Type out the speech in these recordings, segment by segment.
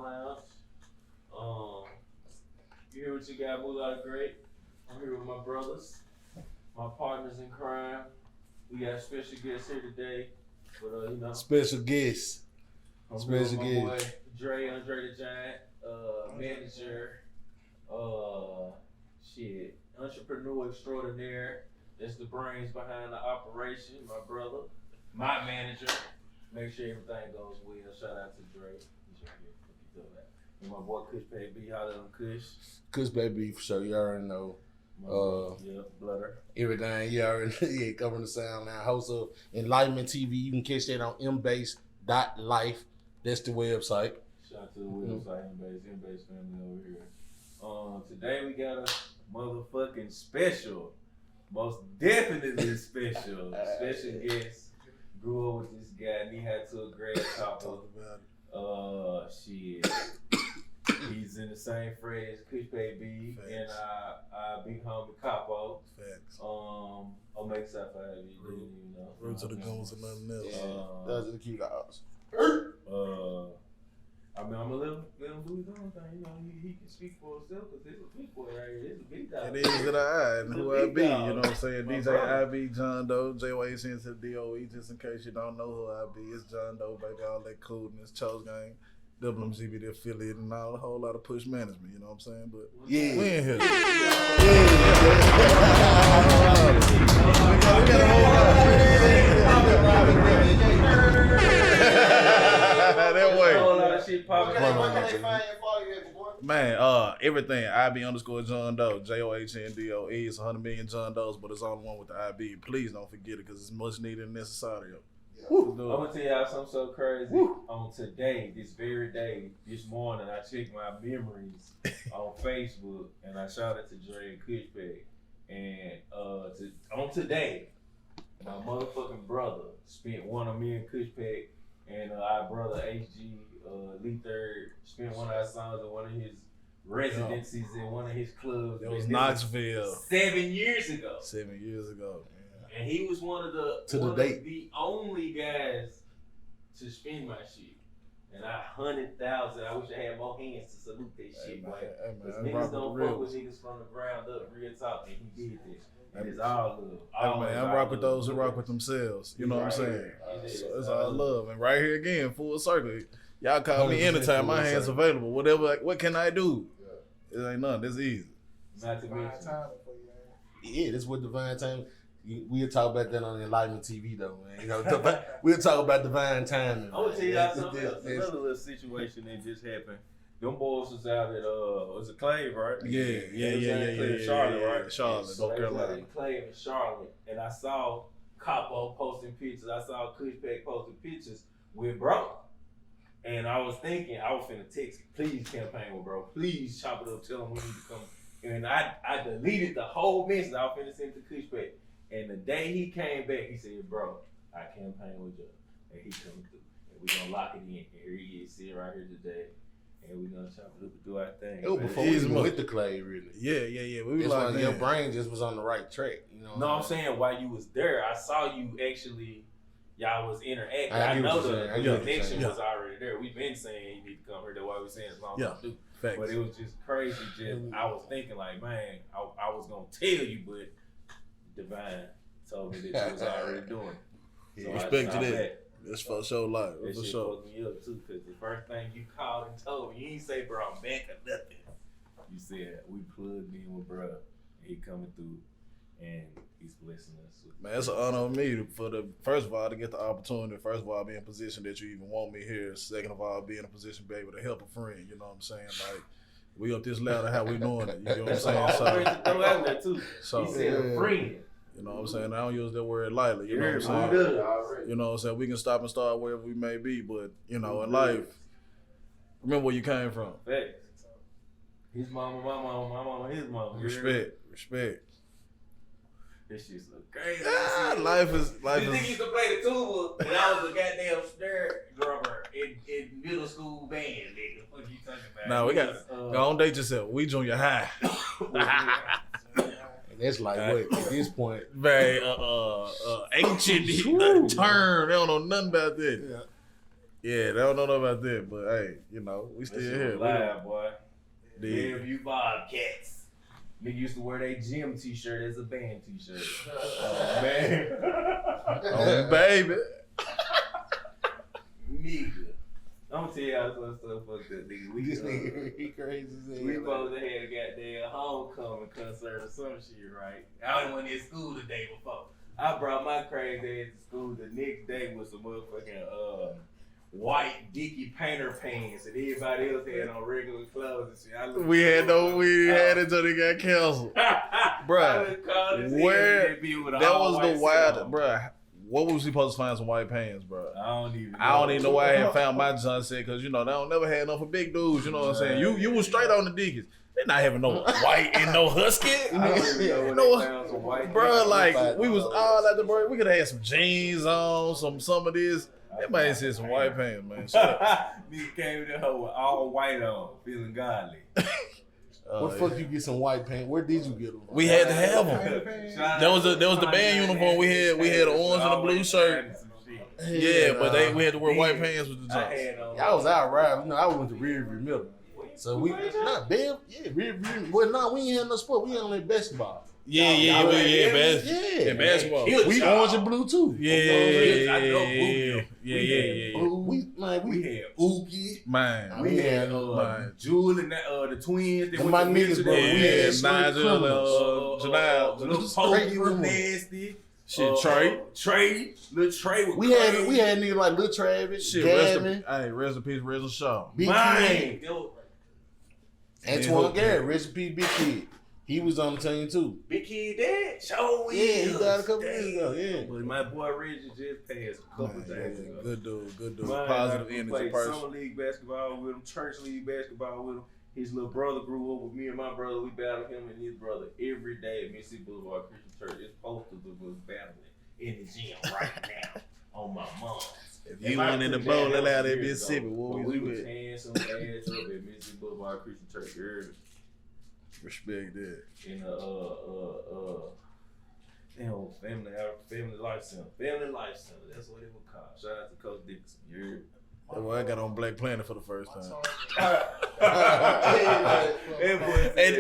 Lounge. You hear what you got, Moolah Great? I'm here with my brothers, my partners in crime. We got special guests here today, but you know. Special guest. I'm special guest. My boy Andre the Giant, manager, entrepreneur extraordinaire. That's the brains behind the operation. My brother, my manager. Make sure everything goes well. Shout out to Dre. And my boy Kush Baby, holla on Kush. Kush Baby for sure. You already know. Blooder. Everything you already covering the sound now. Host of Enlightenment TV. You can catch that on MBASE.Life. That's the website. Shout out to the website, MBASE family over here. Today we got a motherfucking special. Most definitely special. Special guest. Grew up with this guy, knee high to a grasshopper. Shit. He's in the same phrase, Kush Baby, and I big homie Capo. Facts. Omega Sapphire, you know. Roots of the goons and nothing else. Those are the key guys. I mean, I'm gonna let him do his own thing. You know, he can speak for himself because he's a big boy right here. He's a big dog. It is that I and who I be, you know what I'm saying? DJ IB John Doe, JYC into the DOE, just in case you don't know who I be. It's John Doe, baby, all that coolness, Chose Gang, WMGB, the affiliate, and all a whole lot of push management, you know what I'm saying? But we in here. We got a whole lot. That way. Man, everything. IB_John Doe, JOHNDOE. It's 100 million John Does, but it's all one with the IB. Please don't forget it because it's much needed and necessary. I'm gonna tell y'all something so crazy. On today, this very day, this morning, I checked my memories on Facebook and I shouted to Dre and Kushbag. And on today, my motherfucking brother spent one of me and Kushbag and our brother HG Lee Third spent one of our songs in one of his residencies in one of his clubs. It was Knoxville. 7 years ago. 7 years ago. Yeah. And he was one of the only guys to spin my shit. And 100,000. I wish I had more hands to salute that shit, boy. Because niggas don't fuck with niggas from the ground up, real talk, and he did this. And it's all love. I rock with those who rock with themselves. You know what I'm saying? So it's all love. And right here again, full circle. Y'all call me anytime. My hand's available. Whatever. What can I do? It ain't nothing. It's easy. Not to mention. Yeah, this with divine time. We'll talk about that on Enlightenment TV though, man. You know, we'll talk about divine timing. I want to tell y'all something else. Another little situation that just happened. Them boys was out at was it Clave, right? Yeah. Charlotte, right? Charlotte, so North Carolina. Clave in Charlotte, and I saw Capo posting pictures. I saw Kushpack posting pictures with bro. And I was thinking, I was finna text, please campaign with bro. Please chop it up, tell him we need to come. And I deleted the whole message. I was finna send to Kushpack. And the day he came back, he said, bro, I campaign with you. And he coming through. And we gonna lock it in. And here he is, sitting right here today. And we gonna chop it up and do our thing. It was before we even went to Clay, really. Yeah. We was like, your brain just was on the right track. You know. No, I'm saying while you was there, I saw you actually. Y'all was interacting. I know the connection was already there. We've been saying you need to come here. That's why we saying it's long to do. Facts. But it was just crazy. I was thinking like, man, I was gonna tell you, but Divine told me that you was already doing it. So respect to that. That's for sure life. That for shit sure. fucked me up too, because the first thing you called and told me, you ain't say, bro, I'm back or nothing. You said, we plugged in with bro, and he coming through, and he's blessing us. Man, it's an honor of me first of all, to get the opportunity. First of all, be in a position that you even want me here. Second of all, be in a position to be able to help a friend. You know what I'm saying? Like, we up this ladder, how we doing it. You know what I'm saying? So he said a friend. You know what I'm saying? I don't use that word lightly. You know what I'm saying? You know what I'm saying? We can stop and start wherever we may be, but, you know, in life, remember where you came from. Facts. His mama, my mama, his mama. Respect. This shit's so crazy. Life is. You think you could play the tuba when I was a goddamn snare drummer in middle school band, nigga? What you talking about? Nah, we got go on date yourself. We junior high. That's like what at this point. Very ancient term. They don't know nothing about that. Yeah, they don't know about that, but hey, you know, we still here. Live, boy. Yeah. If you Bobcats. Nigga used to wear their gym t-shirt as a band t-shirt. Oh, man. Oh, baby. Nigga. I'm gonna tell y'all some stuff fucked up, nigga. This nigga, he crazy as hell. We supposed to have a goddamn homecoming concert or some shit, right? I went in school the day before. I brought my crazy ass to school the next day with some motherfucking white Dickie painter pants, and everybody else had on regular clothes and shit. We had it until they got canceled. Bruh, where that was the wild, bruh. What was we supposed to find some white pants, bro? I don't even know why I had found my John said, because, you know, they don't never had enough for big dudes, you know what I'm saying? You was straight on the Deacons. They not having no white and no husky. I don't even know when they found some white bro, pants. like, we was all at the break. We could have had some jeans on, some of this. That might said some white pants, man. Nigga came in the hoe with all white on, feeling godly. What the fuck you get some white paint? Where did you get them? We had to have them. There was the band uniform. We had an orange and a blue shirt. Yeah, but we had to wear white pants with the jumps. Y'all was out riding. You know, I went to Rearview Middle. So we not bad. Yeah, Rearview. Well, no, we ain't had no sport. We only basketball. Yeah, basketball. We orange and blue too. Yeah. We had Ookie. Man. We had Jewel and the twins. They my niggas, bro. We had Nigel, Janelle, little Pokey was nasty. Shit, Trey. Little Trey was we had niggas like Lil Travis, shit, Gavin. Rest in peace, Reza Shaw. Big Kid. Antoine Garrett, rest in peace, Big Kid. He was on the team too. Big Kid dead? Show yeah, he died a couple years ago. Yeah. But my boy Reggie just passed a couple days ago. Good dude. Man, Positive I energy played person. summer league basketball with him, church league basketball with him. His little brother grew up with me and my brother. We battled him and his brother every day at Mississippi Boulevard Christian Church. It's posters of us battling in the gym right now on my mom's. If you went in the bowl out at Mississippi, what we was you was with? tearing some ass up at Mississippi Boulevard Christian Church early. Respect that. In family life center. Family life center. That's what it was called. Shout out to Coach Dixon. You heard me? Well, I got on Black Planet for the first time. And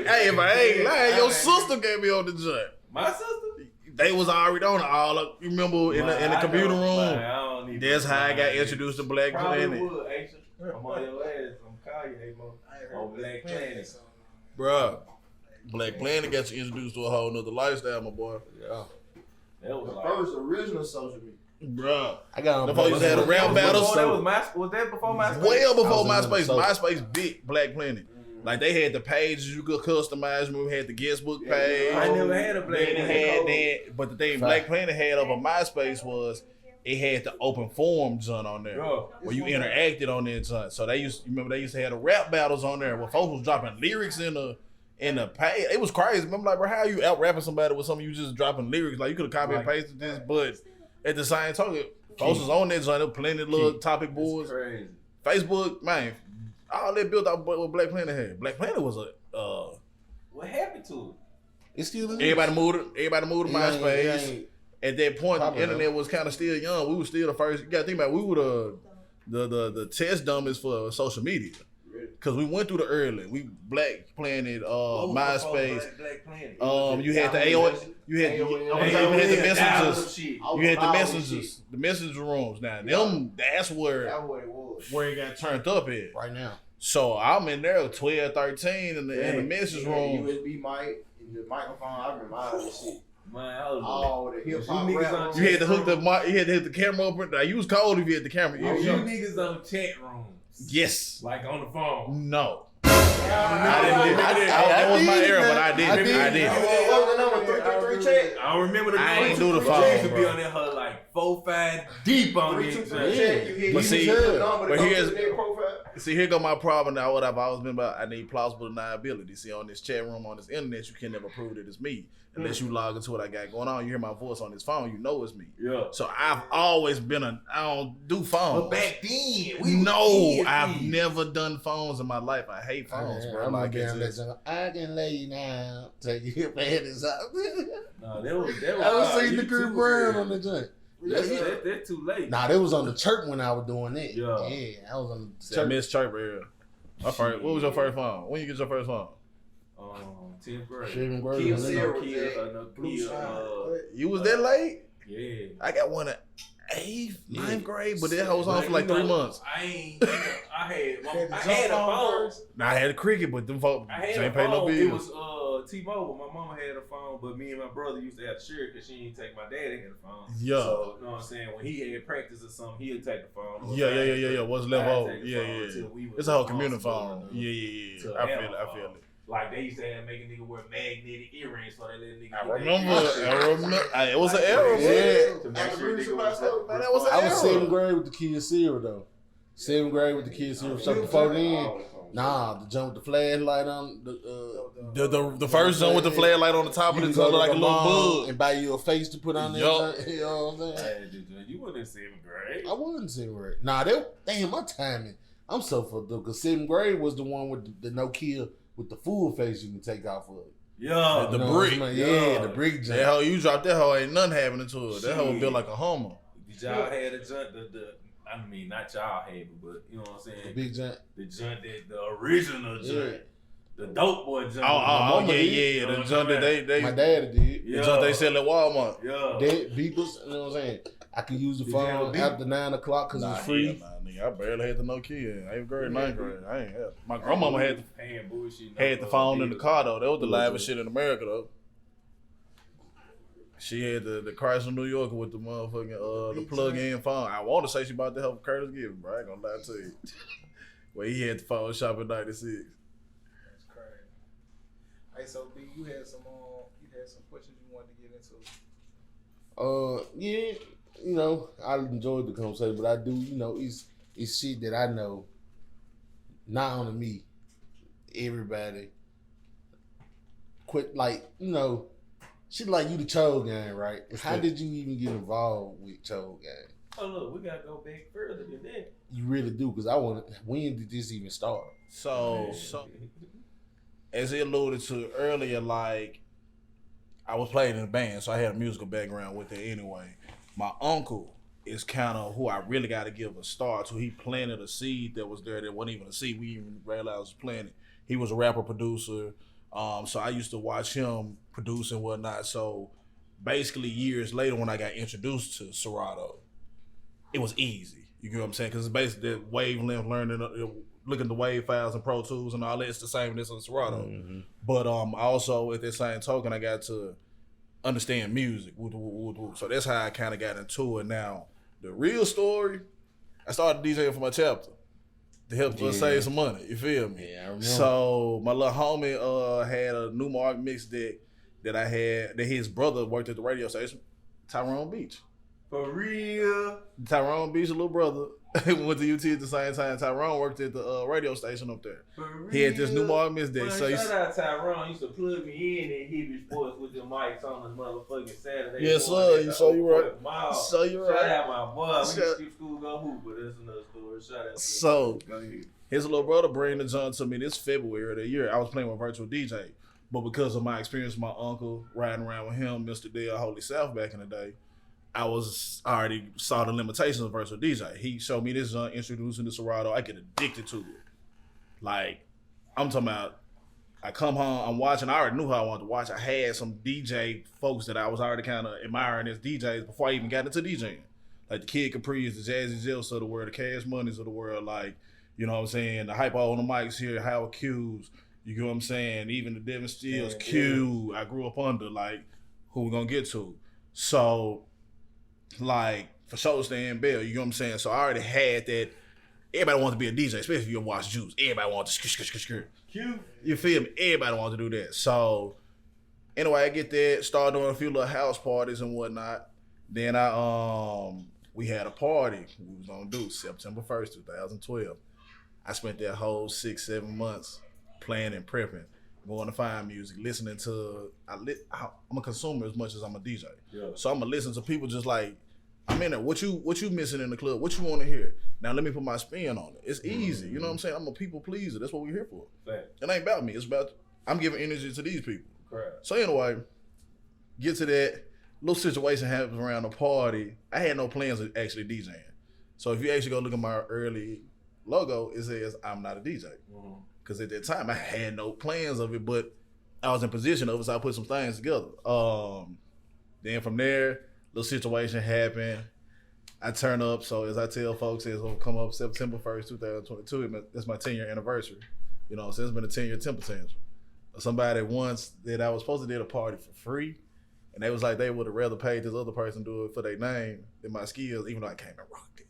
hey, if I ain't lying, your sister gave me on the joint. My sister? They was already on it all up. You remember in the computer room? That's how I got introduced to Black Planet. Would, I'm on your ass. I'm calling you, on Black Planet. Bruh, Black Planet got you introduced to a whole nother lifestyle, my boy. Yeah. That was The like, first original social media. Bruh. I got on. Before you had a rap battles. was that before MySpace? Well before I was MySpace. in the MySpace big Black Planet. Like they had the pages you could customize. Remember, we had the guest book page. I never had a Black Then it Planet. had that, but the thing Black Planet had over MySpace was it had the open forum joint on there where you interacted on that joint. So they used to have the rap battles on there where folks was dropping lyrics in the page. It was crazy. I'm like, bro, how are you out rapping somebody with something you just dropping lyrics? Like you could have copied and pasted this, but at the same time, folks was on that joint. There were plenty of little topic boards. Crazy. Facebook, man, all that built up what Black Planet had. Black Planet was What happened to it? It's still everybody moved to MySpace. At that point, the internet was kind of still young. We were still the first. You got to think about it, we were the test dummies for social media. Cause we went through the early. We Black Planet, MySpace. Black Planet. You had the AOL. You had the messengers. You had the messengers. The messenger rooms. Now that's where it got turned up at. right now. So I'm in there 12, 13 in the message room. USB mic, the microphone. I remember all this shit. Man, I was All the hip hop You niggas rap. on You had to hook the mic. You had to hit the camera up. Now you was cold if you had the camera. you niggas on chat rooms. Yes. Like on the phone. No. That was my era, but I did. What was the number? 333 check. I don't remember the I number. ain't do the You phone, could be bro. on that her like 4-5 deep on it. 323 check. You hit But see, the number but to go here's- to their profile. See, here go my problem now. What I've always been about, I need plausible deniability. See, on this chat room, on this internet, you can never prove that it's me. Unless you log into what I got going on. You hear my voice on this phone, you know it's me. Yeah. So I've always been I don't do phones. But back then, I've never done phones in my life. I hate phones, bro. I'm Like, gonna it's let just- you. I can lay you down. Take your panties out. No, that was I was seeing the Chris Brown on the joint. That's too late. Nah, that was on the church when I was doing that. Yeah. I was on the I church. missed church era. My first. What was your first phone? When you get your first phone? 10th grade. Shaving grade. Kia when they- Sierra. Blue Shine. You was that late? Yeah. I got one at 8th, Yeah. 9th grade, but that was on for like 3 months. I had a phone. Now I had a cricket, but them folks I had a ain't pay no phone. It bills. was T-Mobile. My mama had a phone, but me and my brother used to have to share because she didn't take my daddy had a phone. Yeah. So, you know what I'm saying? When he had practice or something, he'd take the phone. Yeah. What's left I'd over? take the Yeah. phone until we was It's a whole community responsible phone. enough Yeah. to I have feel a it. I phone. feel it. Like they used to have make a nigga wear magnetic earrings so they let a nigga. I get remember. that It was an era, Yeah. man. To make sure nigga was Man, that was an I was era. 7th grade with the Kia Sierra though. 7th grade with the Kia Sierra. So before then, nah, the jump with the flashlight on The first one with the flashlight on the top of you it can go looked like a to little mom bug. and buy you a face to put on there. Yup. You know what I'm saying? You wasn't in 7th grade. I wasn't 7th grade. Nah, damn, my timing. I'm so fucked up because 7th grade was the one with the Nokia with the full face you can take off of it. Yeah. The You know what I'm brick. saying? Yeah. Yeah, the brick That jump. hoe, you dropped that hoe, ain't nothing happening to it. That hoe Shit. built like a Hummer. Did y'all had a junk I mean not y'all had it, but you know what I'm The saying? big jump. The junk that the original Yeah. junk. The dope boy junk. mama did. Yeah. The junk that they My daddy did. the junk they sell at Walmart. Yeah. Dead beepers, you know what I'm saying? I could use the Did you have a phone beep? after 9 o'clock because it's free. Nah, nigga, I barely had the Nokia. 8th grade, 9th grade. I ain't had. My grandmama had Paying bullshit. the phone in the car though. That was the livest shit in America though. She had the Chrysler New Yorker with the motherfucking the plug-in phone. I want to say she bought the help for Curtis Gibbs, bro. I ain't gonna lie to you. Well, he had the phone shop in '96. That's crazy. Hey, so B, you had some questions you wanted to get into. Yeah, you know, I enjoyed the conversation, but I do, you know, it's shit that I know, not only me, everybody. Quit, like, you know, shit like you the Chode gang, right? How did you even get involved with Chode gang? Oh look, we gotta go back further than that. You really do, because when did this even start? So as he alluded to earlier, like I was playing in a band, so I had a musical background with it anyway. My uncle is kind of who I really got to give a start to. He planted a seed that was there that wasn't even a seed. We even realized was planted. He was a rapper producer. So I used to watch him produce and whatnot. So basically years later when I got introduced to Serato, it was easy. You get what I'm saying? Because it's basically the wavelength, learning, looking at the wave files and Pro Tools and all that. It's the same as in Serato. Mm-hmm. But also at the same token, I got to understand music. So that's how I kind of got into it. Now, the real story, I started DJing for my chapter to help us save some money. You feel me? Yeah, I remember. So my little homie had a new Mark mix deck that I had, that his brother worked at the radio station, Tyrone Beach. For real. Tyrone Beach, little brother, went to UT at the same time. Tyrone worked at the radio station up there. For real. He had this new Mark mix deck. Man, So shout out Tyrone. Used to plug me in at Hibby Sports with the mics on the motherfucking Saturday. Yes, morning sir. at You the so you Oak right. Mall. So you Shout right. out my boy. We used to Shout- skip school, go hoop, but that's another story. Shout out to So- Go ahead. his little brother bring the John to me this February of the year. I was playing with Virtual DJ. But because of my experience with my uncle, riding around with him, Mr. Dale Holy South back in the day, I already saw the limitations of Virtual DJ. He showed me this John, introduced me to Serato. I get addicted to it. Like, I'm talking about, I come home, I'm watching, I already knew how I wanted to watch. I had some DJ folks that I was already kind of admiring as DJs before I even got into DJing. Like the Kid Capri's, the Jazzy Jills of the world, the Cash Monies of the world, like, you know what I'm saying, the Hypo on the mics here, Howard Q's, you get what I'm saying, even the Devin Steele's, Yeah, Q, I grew up under, like, who we gonna get to. So, like, for sure, Stan Bell, you know what I'm saying? So I already had that. Everybody wants to be a DJ, especially if you watch Juice. Everybody wants to Q. you feel me? Everybody wants to do that. So anyway, I get that, start doing a few little house parties and whatnot. Then we had a party we was gonna do September 1st, 2012. I spent that whole 6-7 months planning and prepping, going to find music, listening to. I'm a consumer as much as I'm a DJ. Yeah. So I'm gonna listen to people just like, I'm in there. What you missing in the club? What you want to hear? Now let me put my spin on it. It's easy. You know what I'm saying? I'm a people pleaser. That's what we're here for. Fact. It ain't about me. It's about I'm giving energy to these people. Correct. So anyway, get to that. little situation happens around the party. I had no plans of actually DJing. So if you actually go look at my early logo, it says I'm not a DJ. Because at that time I had no plans of it, but I was in position of it, so I put some things together. Then from there, little situation happened. I turn up, so as I tell folks, it's gonna come up September 1st, 2022. That's my 10-year anniversary. You know, so it's been a 10-year temper tantrum. Somebody once that I was supposed to do a party for free, and they was like they would have rather paid this other person do it for their name than my skills, even though I came and rocked it.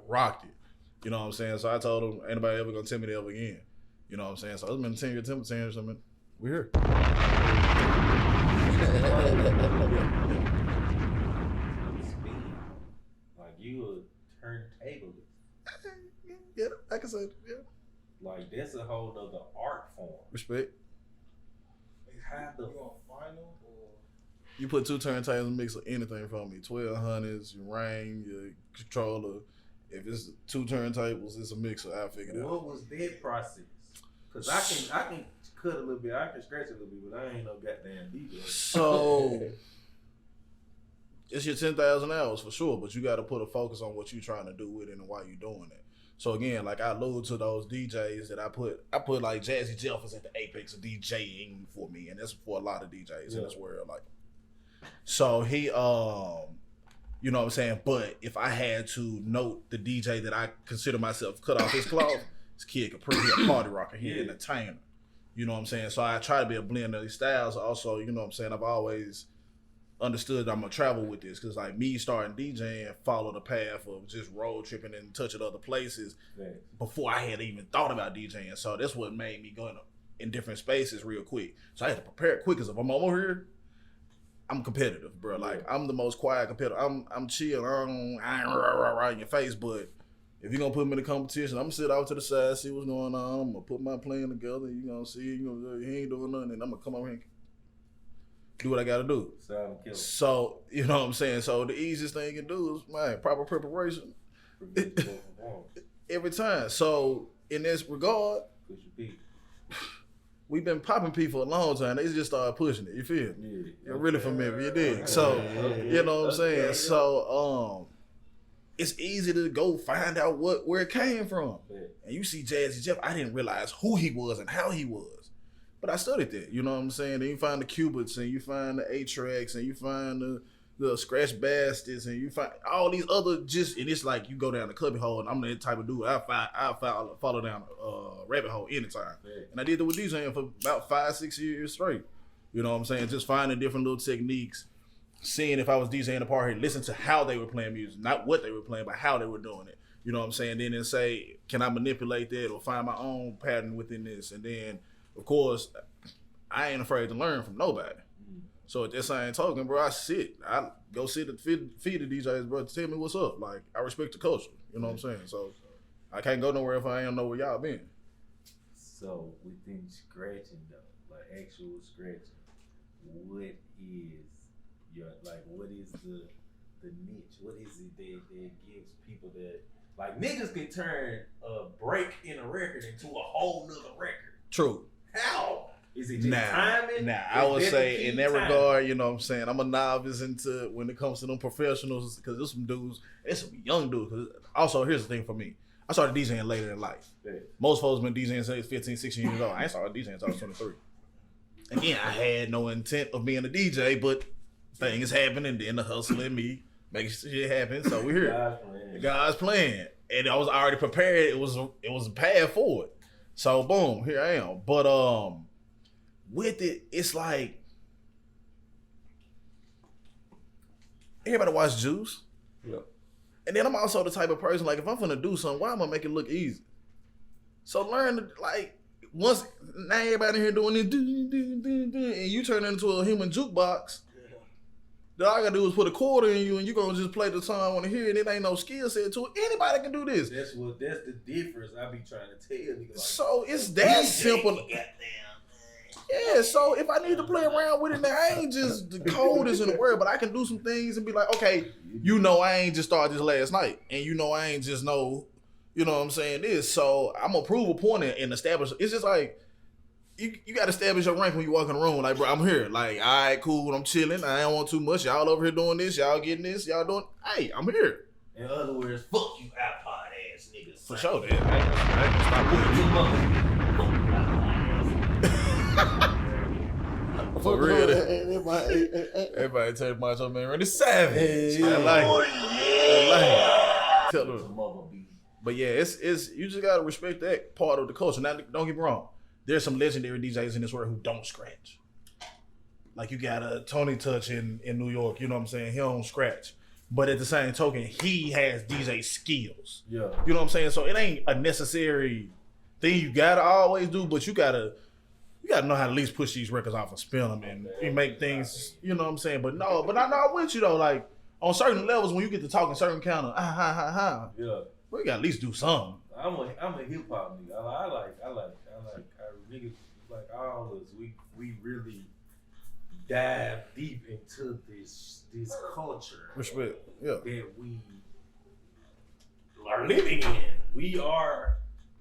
Rocked it. You know what I'm saying? So I told them, ain't nobody ever gonna tell me that ever again. You know what I'm saying? So it's been a 10-year temper tantrum. I mean, we're here. Like you a turntablist. Yeah, I can say it. Yeah. Like that's a whole nother art form. Respect. How the You on final or? You put 2 turntables and mix of anything from me. 1200s, your Ring, your controller. If it's 2 turntables, it's a mixer. I'll figure it out. What was that process? Cause I can cut a little bit, I can scratch a little bit, but I ain't no goddamn DJ. So it's your 10,000 hours for sure, but you got to put a focus on what you're trying to do with it and why you're doing it. So again, like I allude to those DJs that I put like Jazzy Jeff is at the apex of DJing for me, and that's for a lot of DJs in this world. Like, so he, you know what I'm saying. But if I had to note the DJ that I consider myself cut off his cloth, this Kid Capri, he a party rocker, he an entertainer. You know what I'm saying. So I try to be a blend of these styles. Also, you know what I'm saying. I've always understood I'm gonna travel with this because like me starting DJing follow the path of just road tripping and touching other places before I had even thought about DJing. So that's what made me go in different spaces real quick. So I had to prepare quick because if I'm over here, I'm competitive, bro. Like I'm the most quiet competitor. I'm chill. I ain't right in your face, but if you're gonna put me in the competition, I'm gonna sit out to the side, see what's going on. I'm gonna put my plan together. You gonna see, he ain't doing nothing, and I'm gonna come over here and do what I gotta do. So, you know what I'm saying? So the easiest thing you can do is, man, proper preparation. Every time. So in this regard, we've been popping P for a long time. They just started pushing it. You feel? Yeah. You're really familiar. You dig? So, you know what I'm saying? So, it's easy to go find out where it came from. And you see Jazzy Jeff, I didn't realize who he was and how he was. But I studied that, you know what I'm saying? Then you find the Cubits and you find the 8-tracks and you find the Scratch Bastards and you find all these other and it's like you go down the cubby hole and I'm the type of dude, I'll follow down a rabbit hole anytime. And I did that with DJing for about 5-6 years straight. You know what I'm saying? Just finding different little techniques, seeing if I was DJing a party, listen to how they were playing music, not what they were playing, but how they were doing it. You know what I'm saying? Then say, can I manipulate that or find my own pattern within this? And then of course, I ain't afraid to learn from nobody. So at that same token, bro, I go sit at feed the DJs, bro, tell me what's up. Like, I respect the culture. You know what I'm saying? So I can't go nowhere if I ain't know where y'all been. So within scratching though, like actual scratching, what is the niche? What is it that gives people that, like, niggas can turn a break in a record into a whole nother record? True. How? Is it just timing? I would say in that regard, you know what I'm saying, I'm a novice into when it comes to them professionals because there's some dudes, there's some young dudes. Cause also, here's the thing for me. I started DJing later in life. Yeah. Most folks been DJing since they was 15, 16 years old. I ain't started DJing until I was 23. Again, I had no intent of being a DJ, but things happen and then the hustle in me makes shit happen. So we're here. God's playing. And I was already prepared. It was a path forward. So boom, here I am. But with it, it's like everybody watch Juice. Yeah. And then I'm also the type of person, like, if I'm gonna do something, why am I make it look easy? So learn to, like, once now everybody here doing this, and you turn into a human jukebox. All I gotta do is put a quarter in you and you gonna just play the song I wanna hear and it ain't no skill set to it. Anybody can do this. That's the difference I be trying to tell you. Like, so it's that simple. Yeah, so if I need to play around with it, now I ain't just the coldest in the world, but I can do some things and be like, okay, you know I ain't just started this last night. And you know I ain't just know, you know what I'm saying, this. So I'm gonna prove a point and establish. It's just like, you got to establish your rank when you walk in the room. Like, bro, I'm here. Like, all right, cool. I'm chilling. I don't want too much. Y'all over here doing this. Y'all getting this. Y'all doing. Hey, I'm here. In other words, fuck you, iPod ass niggas. For sure, man. For real. Everybody tell Macho Man Randy savage. I like it. Tell them. But yeah, it's you just gotta respect that part of the culture. Now, don't get me wrong. There's some legendary DJs in this world who don't scratch. Like you got a Tony Touch in New York, you know what I'm saying? He don't scratch. But at the same token, he has DJ skills. Yeah. You know what I'm saying? So it ain't a necessary thing you gotta always do, but you gotta know how to at least push these records off and spin them and make things, you know what I'm saying? But I know I'm with you though, like on certain levels when you get to talking certain kind of Yeah. we gotta at least do something. I'm a hip hop nigga. I like niggas like all of us. We really dive deep into this culture Respect. Yeah. that we are living in. We are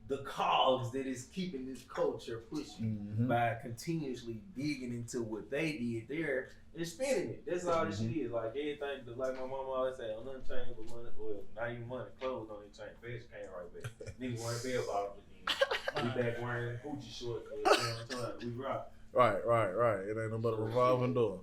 the cogs that is keeping this culture pushing by continuously digging into what they did there and spinning it. That's all this shit is. Like everything, like my mama always say, on nothing change but money. Well, not even money, clothes don't even change. Fashion came right back. Niggas wearing bell bottoms again. We back wearing Gucci shorts. We rock. Right. It ain't no but a revolving door.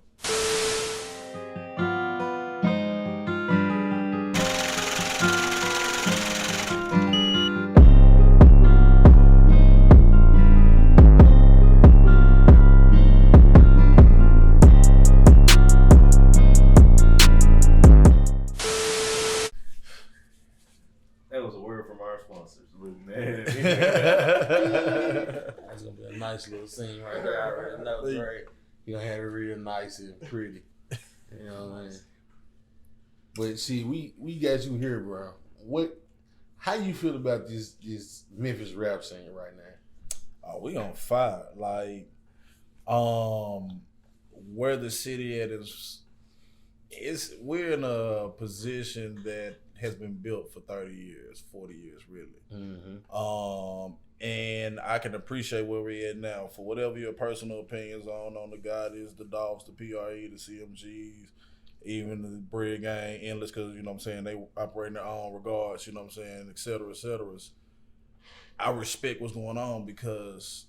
That was a word from our sponsors. Look, man. That's gonna be a nice little scene right there. I already know, right? You gonna have it real nice and pretty. You know what I mean? But see, we got you here, bro. How you feel about this Memphis rap scene right now? Oh, we on fire. Like, where the city at is we're in a position that has been built for 30 years, 40 years, really. And I can appreciate where we're at now. For whatever your personal opinions on the Gottis, the Dogs, the PRE, the CMGs, even the Bread Gang, Endless, because, you know what I'm saying, they operate in their own regards, you know what I'm saying, et cetera, et cetera. I respect what's going on because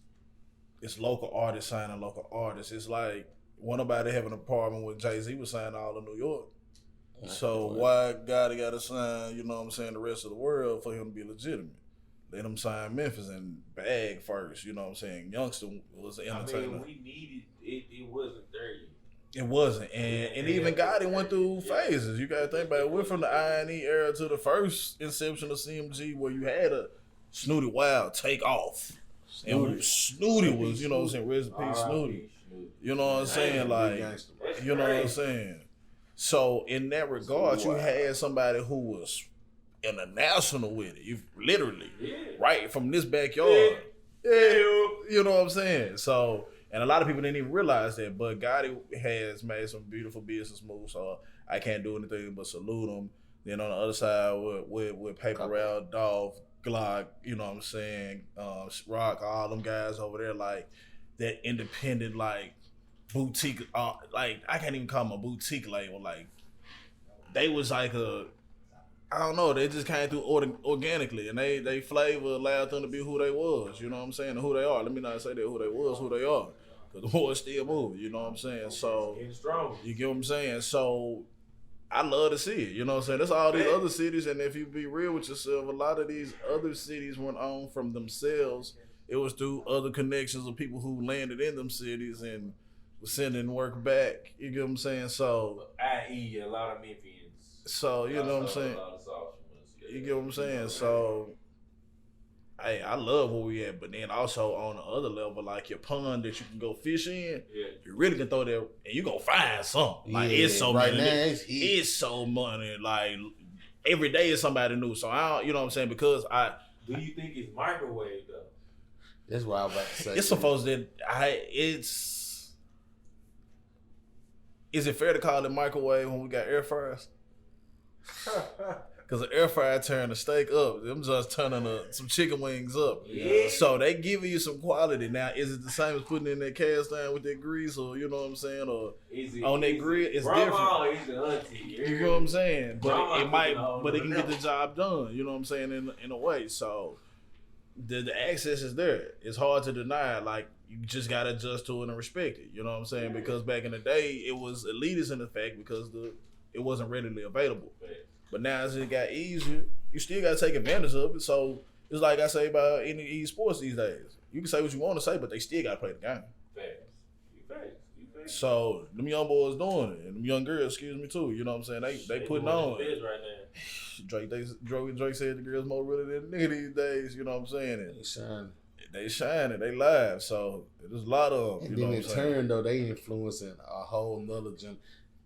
it's local artists signing local artists. It's like, one nobody having an apartment with Jay-Z was signing all of New York. So why Gotti got to sign, you know what I'm saying, the rest of the world for him to be legitimate? Let him sign Memphis and bag first, you know what I'm saying? Youngster was an entertainer. I mean, we needed it. It wasn't there yet. It wasn't. And even Gotti went through phases. You got to think about it. We're from the I&E era to the first inception of CMG where you had a Snooty Wild take off. And Snooty was, you know what I'm saying, rest in peace, Snooty. You know what I'm saying? Like, you know what I'm saying? So in that regard, you had somebody who was international with it. You literally, right from this backyard. You know what I'm saying? So, and a lot of people didn't even realize that, but Gotti has made some beautiful business moves, so I can't do anything but salute him. Then on the other side with Paper Route, Dolph, Glock, you know what I'm saying, Rock, all them guys over there, like that independent, like boutique, like I can't even call them a boutique label. Like they was like I don't know, they just came through organically, and they flavor allowed them to be who they was. You know what I'm saying, and who they are. Let me not say that who they was, who they are, because the boys still moving. You know what I'm saying. So you get what I'm saying. So I love to see it. You know what I'm saying. That's all these other cities, and if you be real with yourself, a lot of these other cities weren't on from themselves. It was through other connections of people who landed in them cities and was sending work back. You get what I'm saying? So, i.e. a lot of Memphians. So, you know what I'm saying? You get what I'm saying? So, hey, I love where we at, but then also on the other level, like your pond that you can go fish in, you really can throw there and you gonna find something. Like it's so right money. Now, it's so money. Like every day is somebody new. So I don't, you know what I'm saying? Because do you think it's microwave though? That's what I was about to say. It's supposed that is it fair to call it microwave when we got air fryers? Cause the air fryer turn the steak up. Them just turning some chicken wings up. Yeah. So they giving you some quality. Now, is it the same as putting in that cast iron with that grease, or you know what I'm saying, or on that grill? It's Grandma different. is the auntie. You know what I'm saying? But Grandma it might, cooking all but it the can get the level. job done. You know what I'm saying? In a way. So the access is there. It's hard to deny. Like you just gotta adjust to it and respect it. You know what I'm saying? Because back in the day, it was elitist in the fact because it wasn't readily available. But now as it got easier, you still gotta take advantage of it. So it's like I say about any esports these days. You can say what you want to say, but they still gotta play the game. Facts. So them young boys doing it, and them young girls, excuse me too. You know what I'm saying? They putting on. Right now. Drake said the girls more really than the nigga these days. You know what I'm saying? And They shining. they live. So there's a lot of them. And You know then what in I'm saying? turn, though, they influencing a whole nother gen.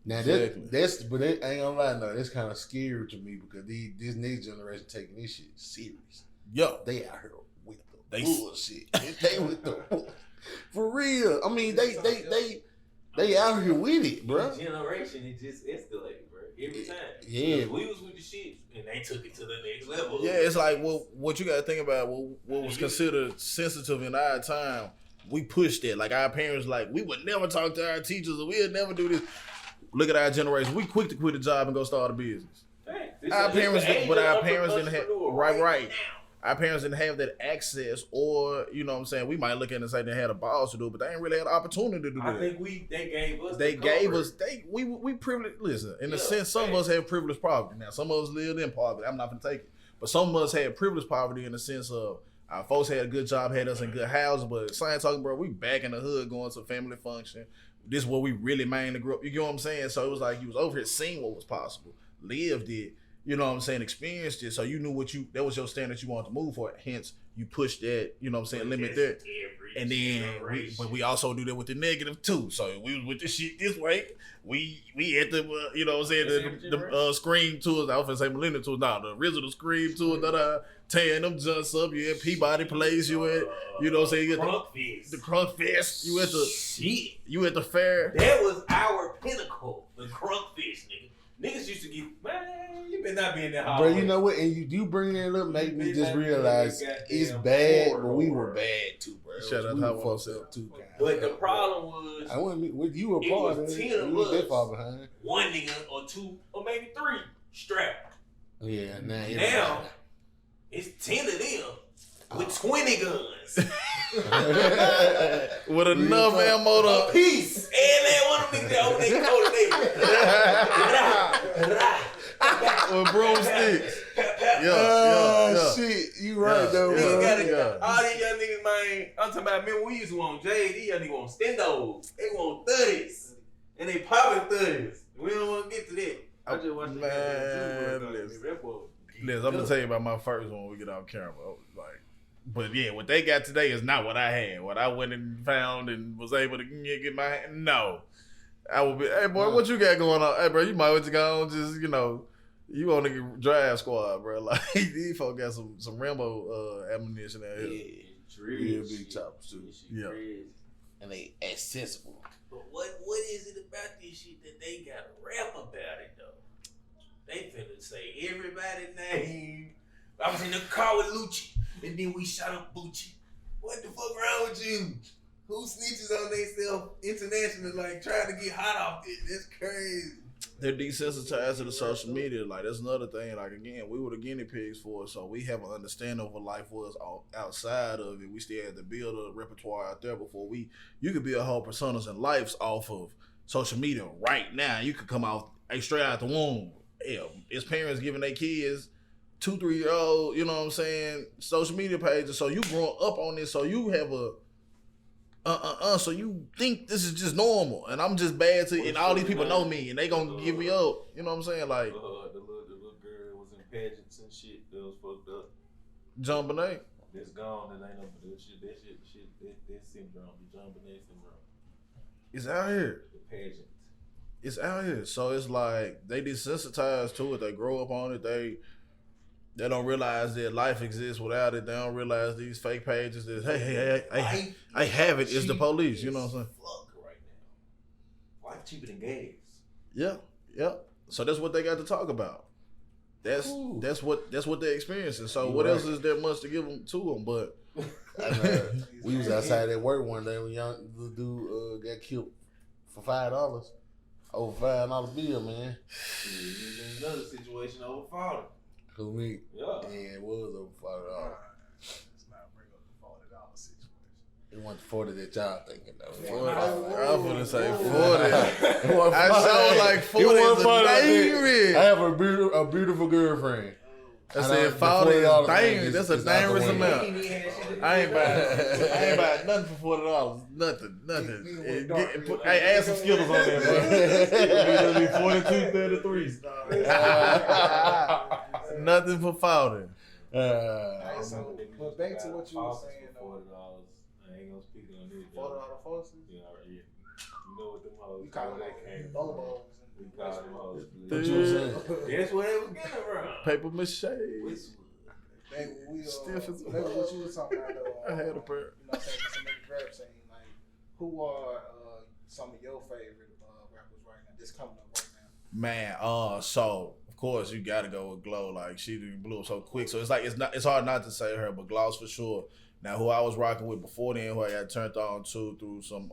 Now Exactly. but it ain't gonna lie, no, that's kind of scary to me because this next generation taking this shit serious. Yo, They out here with the They- bullshit. They with the for real. I mean, they out here with it, bro. Each generation, it just escalated, bro. Every time. Yeah. Because we was with the shit, and they took it to the next level. yeah, it's like what you got to think about. What was considered sensitive in our time, we pushed it. Like our parents, like we would never talk to our teachers, or we'd never do this. Look at our generation. We quick to quit a job and go start a business. Our parents didn't have right. Our parents didn't have that access, or you know what I'm saying. We might look at it and say they had a balls to do, but they ain't really had the opportunity to do I that. think they gave us. They the gave comfort. us we privileged. Listen, in a Yeah, sense, some of us have privileged poverty. Now, some of us lived in poverty. I'm not gonna take it, but some of us had privileged poverty in the sense of our folks had a good job, had us in good housing. But science talking, bro, we back in the hood going to a family function. This is where we really mainly grew up. You get what I'm saying? So it was like you was over here seeing what was possible, lived it. You know what I'm saying? Experienced it. So you knew that was your standard you wanted to move for. Hence, you pushed that. You know what I'm saying? Limit there. And then, we also do that with the negative too. So we was with the shit this way. We at the, you know what I'm saying, the Scream tours. I was finna say Millennium tours. Nah, the original Scream tours, tearing them junks up. You at Peabody Place. You at, you know what I'm saying, you at the Crunk Fest. You at the shit. You at the fair. That was our pinnacle. The Crunk Fest, nigga. Niggas used to get, man, you better not be in that hall. Bro, you know what? And you bring it up, make me just realize it's bad, but we were bad too, bro. Shout out we to were Howard. fucked up too, kind But the problem was, I wasn't with you were it part was of it. 10 of You was that us. far behind. one nigga or two or maybe three strapped. Yeah, Now, it's 10 of them with 20 guns. With enough ammo to Peace. And then one of them niggas that own their code with broomsticks. Shit, you right though, Niggas bro. got all these young niggas, man. I'm talking about, man, we used to want J. These young niggas want Stendos. They want 30s. And they popping 30s. We don't want to get to that. I just watched Liz, I'm gonna tell you about my first one when we get off camera. Like, but yeah, what they got today is not what I had. What I went and found and was able to get my hand. No, I would be. Hey boy, what you got going on? Hey bro, you might want to go on just you on the drive squad, bro. Like these folks got some Rambo ammunition out here. Real big choppers too. Yeah. And they accessible. But what is it about this shit that they gotta rap about it though? They finna say everybody's name. I was in the car with Lucci, and then we shot up Bucci. What the fuck wrong with you? Who snitches on themselves internationally, like trying to get hot off this? That's crazy. They're desensitized to the social media. Like that's another thing. Like again, we were the guinea pigs for it, so we have an understanding of what life was outside of it. We still had to build a repertoire out there before you could build whole personas and lives off of social media right now. You could come out straight out the womb. Yeah, his parents giving their kids 2-3-year-old, you know what I'm saying, social media pages. So you grow up on this, so you have so you think this is just normal, and I'm just bad to, and all these people know me, and they gonna give me up. You know what I'm saying? Like the little girl was in pageants and shit. That was fucked up. John Bonet. That's gone. That ain't no that syndrome. The John Bonet syndrome. It's out here. The pageant. It's out here. So it's like they desensitized to it. They grow up on it. They don't realize that life exists without it. They don't realize these fake pages that I have it is the police. You know what I'm saying? Fuck right now. Life cheaper than gas. Yeah. So that's what they got to talk about. that's what they're experiencing. So what else is there much to give them to them? But we was outside at work one day when the dude got killed for $5. Over $5 bill, man. Another situation over $40. Who me? Yeah. Yeah, it was over $40. Let's not bring up the $40 situation. It wasn't the 40 that y'all thinking though. I'm gonna say 40. I saw like 40 is a I have a beautiful girlfriend. I said 40 is dang. That's a dangerous amount. I ain't buying nothing for $40. Nothing. Hey, add some Skittles on there, bro. It'll be 42.33. Nothing for 40. But back to what you were saying though. $40. I ain't gonna speak on this. $40 forces. Yeah, you know what them hoes. We call them bowls. We call them hoes. What you was saying? That's what it was getting around. Paper mache. Back what you was talking about though. I had a pair. You know what I'm saying? Just in the rap scene, like, who are some of your favorite rappers right now? That's coming up right now. Man, so of course you gotta go with Glow. Like she blew up so quick, so it's hard not to say her, but Glow's for sure. Now who I was rocking with before then, who I got turned on to through some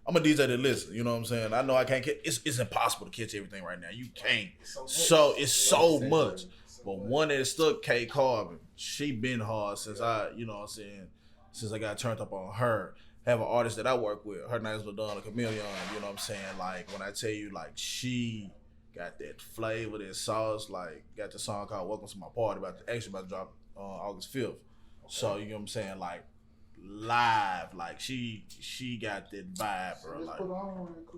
I'm a DJ that listen, you know what I'm saying? I know I can't catch, it's impossible to catch everything right now. You can't. It's so much. But one that stuck, K Carbon, she been hard since I got turned up on her. Have an artist that I work with, her name's Madonna Chameleon, you know what I'm saying? Like when I tell you like she got that flavor, that sauce, like got the song called Welcome to My Party about to drop August 5th. So you know what I'm saying? Like live, like she got that vibe, bro. Like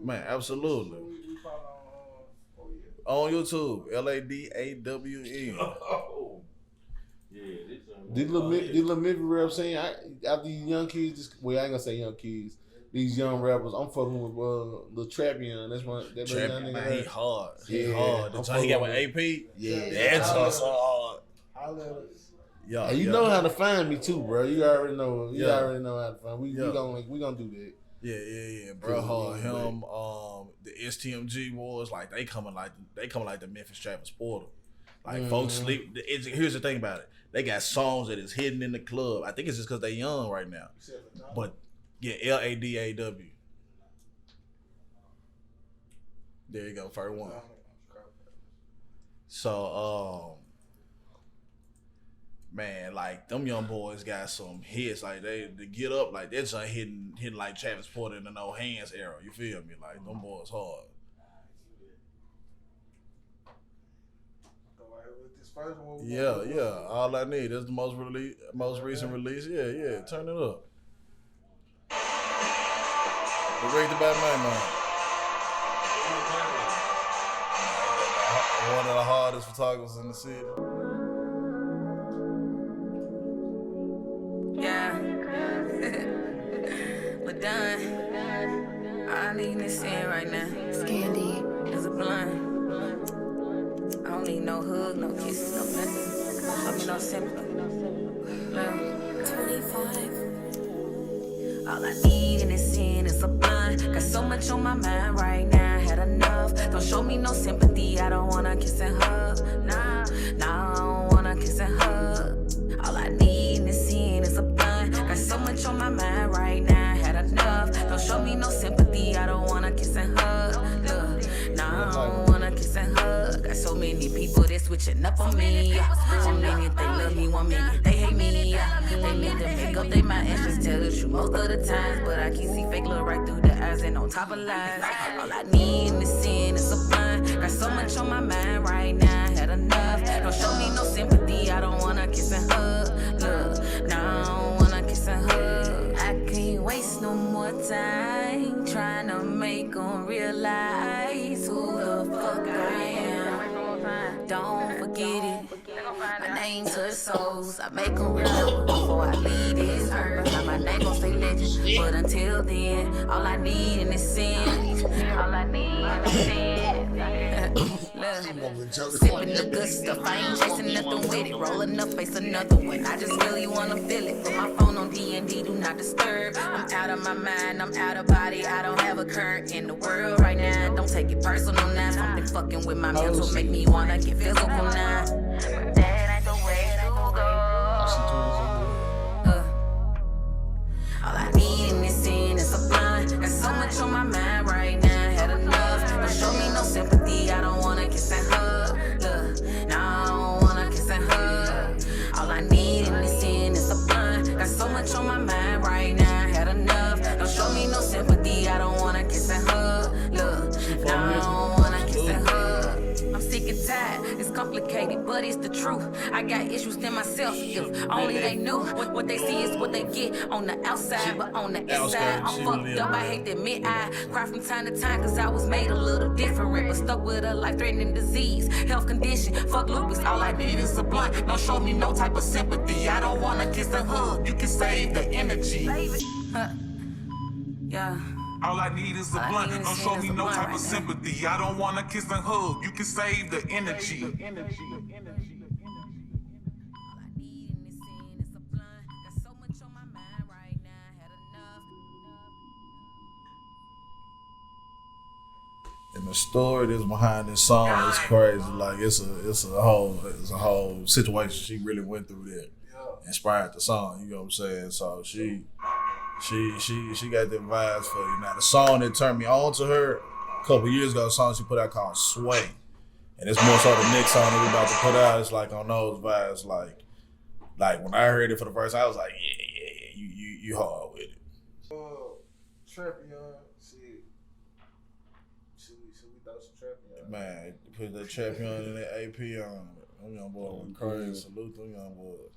man, absolutely. On YouTube, LADAWE. Oh. Yeah, Did Lil Memphis rap saying after these young kids? I ain't gonna say young kids. These young rappers, I'm fucking with Lil Trapion. That's one. That Trapion, man, he hard. He Yeah, hard. The time he got with AP. Yeah, That's so hard. Yeah, and you know how to find me too, bro. You already know. You already know how to find. We gonna do that. Yeah, bro. Hard. Him, the STMG Wars, like they coming like the Memphis Travis Porter. Like folks sleep. Here's the thing about it. They got songs that is hidden in the club. I think it's just because they young right now. But yeah, LADAW. There you go, first one. So man, like them young boys got some hits. Like they get up, like that's hitting like Travis Porter in the no hands era. You feel me? Like them boys hard. Yeah. All I need is the most recent release. Yeah. Turn it up. Directed by my man. One of the hardest photographers in the city. Yeah. We're done. All I need is sin right now. Scandy is a blunt. I don't need no hug, no kiss, no nothing. Show me no sympathy. 25. All I need in this sin is a blunt. Got so much on my mind right now, had enough. Don't show me no sympathy, I don't wanna kiss and hug. Nah, I don't wanna kiss and hug. All I need in this sin is a blunt. Got so much on my mind right now, had enough. Don't show me no sympathy, I don't wanna kiss and hug. Look, nah, I don't wanna kiss and hug. Got so many people that switching up on me. 1 minute they love me, 1 minute they hate me. They need to pick up they my actions, tell the truth most of the times. But I can see fake love right through the eyes and on top of lies. All I need in this sin is a blunt. Got so much on my mind right now, had enough. Don't show me no sympathy, I don't wanna kiss and hug. Look, nah, I don't wanna kiss and hug. I can't waste no more time trying to make them realize who the fuck I am. Don't forget it. My name touch souls. I make them remember before I leave this earth. Now my name gon' stay legend. But until then, all I need in this sin. All I need in this sin. Look, Sipping the good stuff, I ain't chasing nothing with it. Rolling up, face another one. I just really wanna feel it. Put my phone on D&D, do not disturb. I'm out of my mind, I'm out of body. I don't have a current in the world right now. Don't take it personal now. Something fucking with my mental make me wanna get physical now. That ain't the way to go. All I need in this scene is a blind. Got so much on my mind right now. Had enough. Don't show me no sympathy. I don't wanna kiss and hug. Look, no, I don't wanna kiss and hug. All I need in this scene is a blind. Got so much on my mind right now. Had enough. Don't show me no sympathy. I don't wanna kiss and hug. Look, no, I don't wanna kiss and hug. I'm sick and tired. It's complicated, but it's the truth. I got issues in myself. If only they knew what they see is what they get on the outside, but on the inside, I'm fucked up. I hate to admit I cry from time to time, cause I was made a little different, but stuck with a life-threatening disease, health condition. Fuck lupus, all I need is a blunt. Don't show me no type of sympathy. I don't wanna kiss and hug. You can save the energy. Yeah. All I need is a blunt. Don't show me no type of sympathy. I don't wanna kiss and hug. You can save the energy. All I need in this scene is a blunt. Got so much on my mind right now. Had enough. And the story that's behind this song is crazy. Like it's a whole situation she really went through that inspired the song. You know what I'm saying? So she got the vibes for you. Now the song that turned me on to her a couple years ago, a song she put out called Sway. And it's more so the next song that we about to put out. It's like on those vibes, like when I heard it for the first time, I was like, yeah, you hard with it. Trappion, shit. Should we throw some Trappion? Man, put that Trappion and that AP on. Them young boy went crazy. Salute them young boys.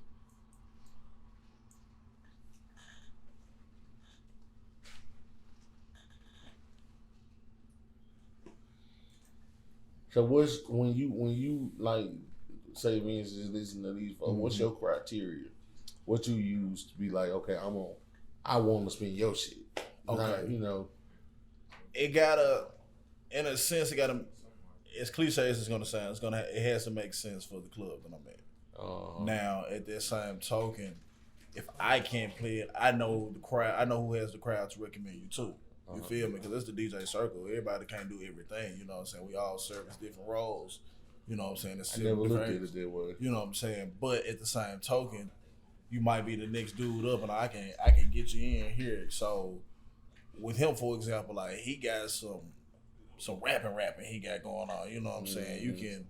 So what's when you like say for instance listen to these folks, what's your criteria? What you use to be like, okay, I want to spin your shit. Okay. Not, you know. It gotta, in a sense, it gotta, as cliche as it's gonna sound, it has to make sense for the club that I'm at. Now, at that same token, if I can't play it, I know the crowd. I know who has the crowd to recommend you to. You feel me? Because it's the DJ circle. Everybody can't do everything. You know what I'm saying? We all service different roles. You know what I'm saying? It's I never looked at it that way. You know what I'm saying? But at the same token, you might be the next dude up, and I can get you in here. So with him, for example, like he got some rapping he got going on. You know what I'm saying? You can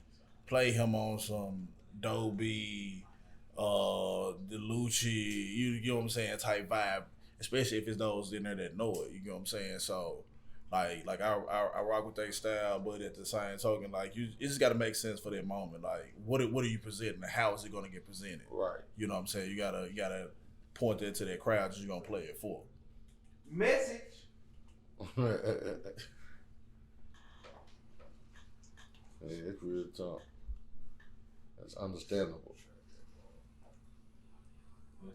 play him on some Dobie, DeLucci, you know what I'm saying, type vibe. Especially if it's those in there that know it, you know what I'm saying? So, like I rock with their style, but at the same token, like it just got to make sense for that moment. Like, what are you presenting, and how is it going to get presented? Right. You know what I'm saying? You gotta point that to that crowd that you're gonna play it for. Message. Yeah, it's real tough. That's understandable.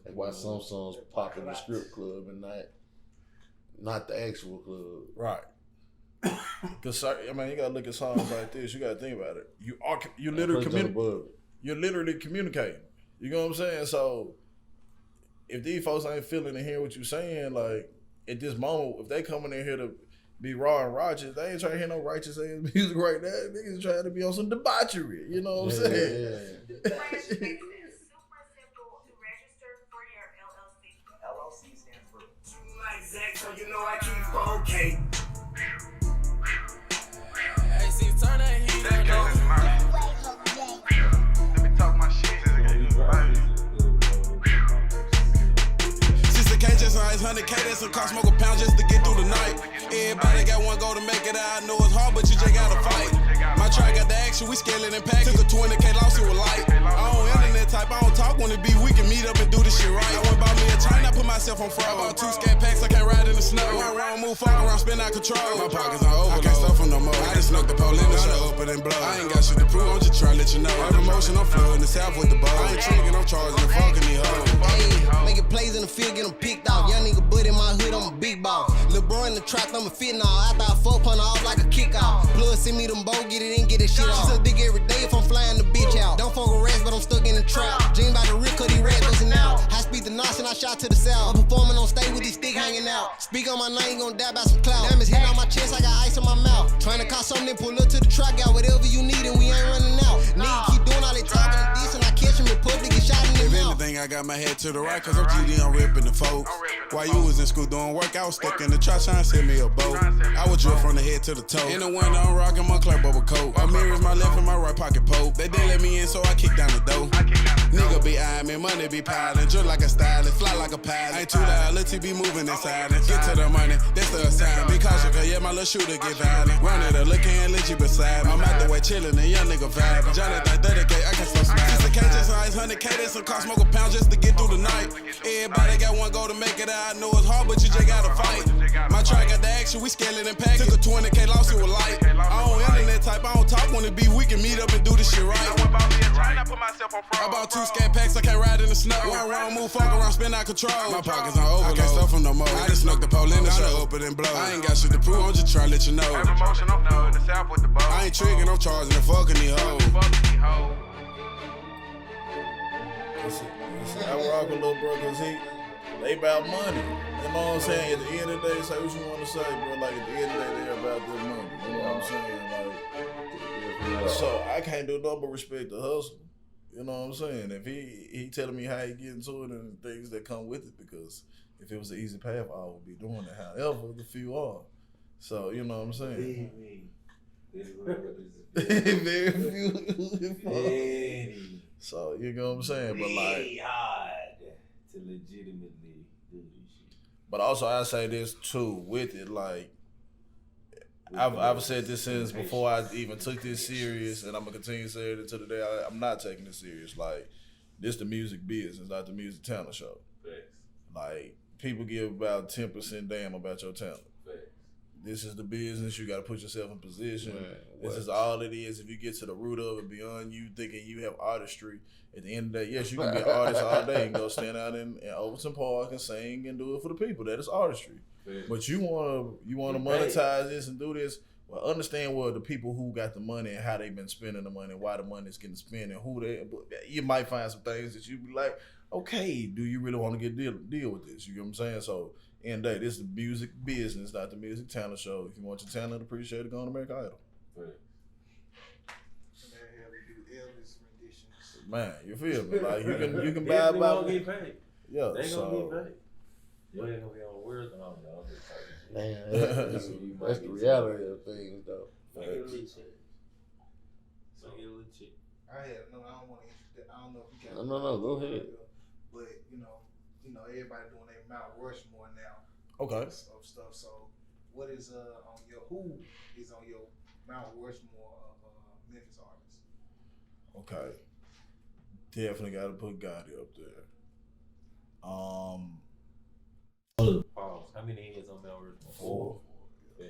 That's why some songs pop in the strip club and not the actual club. Right. Because I mean, you gotta look at songs like this. You gotta think about it. You're literally communicating. You know what I'm saying? So if these folks ain't feeling and hear what you're saying, like at this moment, if they coming in here to be raw and righteous, they ain't trying to hear no righteous ass music right now. Niggas trying to be on some debauchery. You know what I'm saying? Yeah. So you know I keep okay. Hey, see, turn that heat up. Let me talk my shit. Sister K just nice, 100K, that's a cost, smoke a pound just to get through the night. Everybody got one goal to make it out. I know it's hard, but you just gotta fight. My track got the action, we scaling and packing. Took a 20K loss, it was light. I don't internet type, I don't talk when it be. We can meet up and do this shit right. I went by me a chain, I put myself on fraud. I bought 2 scat packs, I can't ride in the snow. One wrong move, fuck around, spin out control. My pockets on overload, I can't stuff them no more. I just snuck the pole in the show, open and blow. I ain't got shit to prove, I'm just trying to let you know. All the motion, I'm flowing the south with the bow. I ain't tricking, I'm charging the fucking these hoes. Hey, making plays in the field, get them picked off. Young nigga butt in my hood, I'm a big boss. Lil' bro in the trap, I'm a fit now. After I 4-punter off like a kick off. Plug send me them bow, get it in, get get that shit out. She suck dick every day if I'm flying the bitch out. Don't fuck with rats, but I'm stuck in the trap. Dream about the real, cause these rats bustin' out. High speed to Knox and I shot to the south. I'm performing on stage with these stick hanging out. Speak on my name, gon' die by some clout. Diamonds hitting on my chest, I got ice on my mouth. Trying to cause something, pull up to the truck, got whatever you need and we ain't running out. Nigga keep doing all they talking and this and I catch him in public and shot in the If mouth. anything, I got my head to the right, cause I'm GD, I'm ripping the folks. While you was in school doing work, I was stuck in the trap trying to send me a boat. I was drilled from the head to the toe. In the winter, I'm rocking my Clark bubble coat. My mirrors, my left and my right pocket poke. They didn't let me in, so I kicked down the door. Nigga be eyeing me, money be piling. Drill like a stylist, fly like a pilot. Ain't too loud, let be moving in silence. Get to the money, that's the assignment. Be cautious, cause yeah, my little shooter get violent. Run it up, looking legit beside me. I'm out the way chillin', and young nigga vibing. Jonathan 30K, I can stop smiling. 60K just nice, 100K, that's some cost, smoke a pound just to get through the night. Everybody got one goal to make it out. I know it's hard, but you just gotta fight. My track got the action, we scaling and packing. Took a 20K loss, it was light. I don't internet type, I don't talk, wanna be, we can meet up and do this shit right. I bought 2 scat packs, I can't ride in the snow. One wrong move, fuck around, spin out control. My pockets on overload, I can't stuff them no more. I just snuck the pole in the show, open and blow. I ain't got shit to prove, I'm just trying to let you know. I ain't tricking, I'm charging and fucking these hoes. I rock with little bro because they about money. You know what I'm saying? At the end of the day, say what you want to say, bro. Like at the end of the day, they're about their money. You know what I'm saying? Like, so I can't do nothing but respect the hustle. You know what I'm saying? If he telling me how he get into it and things that come with it, because if it was an easy path, I would be doing it. However, the few are. So you know what I'm saying? Very few. So you know what I'm saying? But like hard to legitimately do this shit. But also I say this too with it, like I've said this since before I even took this serious, and I'm gonna continue to say it until the day I'm not taking it serious. Like this the music business, not the music talent show. Facts. Like people give about 10% damn about your talent. Facts. This is the business. You got to put yourself in position. Man, this is all it is. If you get to the root of it, beyond you thinking you have artistry, at the end of the day, yes, you can be an artist all day and go stand out in Overton Park and sing and do it for the people. That is artistry. Facts. But you wanna monetize this and do this. Well, understand what the people who got the money and how they've been spending the money, why the money is getting spent, and who they. You might find some things that you be like, okay, do you really want to deal with this? You get what I'm saying? So. And day, this is the music business, not the music talent show. If you want your talent appreciated, go on American Idol. Right. Man, you feel me? Like you can buy Definitely about gonna get paid. Yeah, They so gonna get paid. You ain't gonna be on words and all that. Man, that's the reality of things, though. Make it a little check. Make it a little check. I don't want to. I don't know if you can. No, go ahead. But you know, everybody doing their Mount Rushmore now. Okay. Of stuff. So, what is who is on your Mount Rushmore of Memphis artists? Okay. Definitely got to put Gotti up there. Pause. How many heads on Mount Rushmore? 4.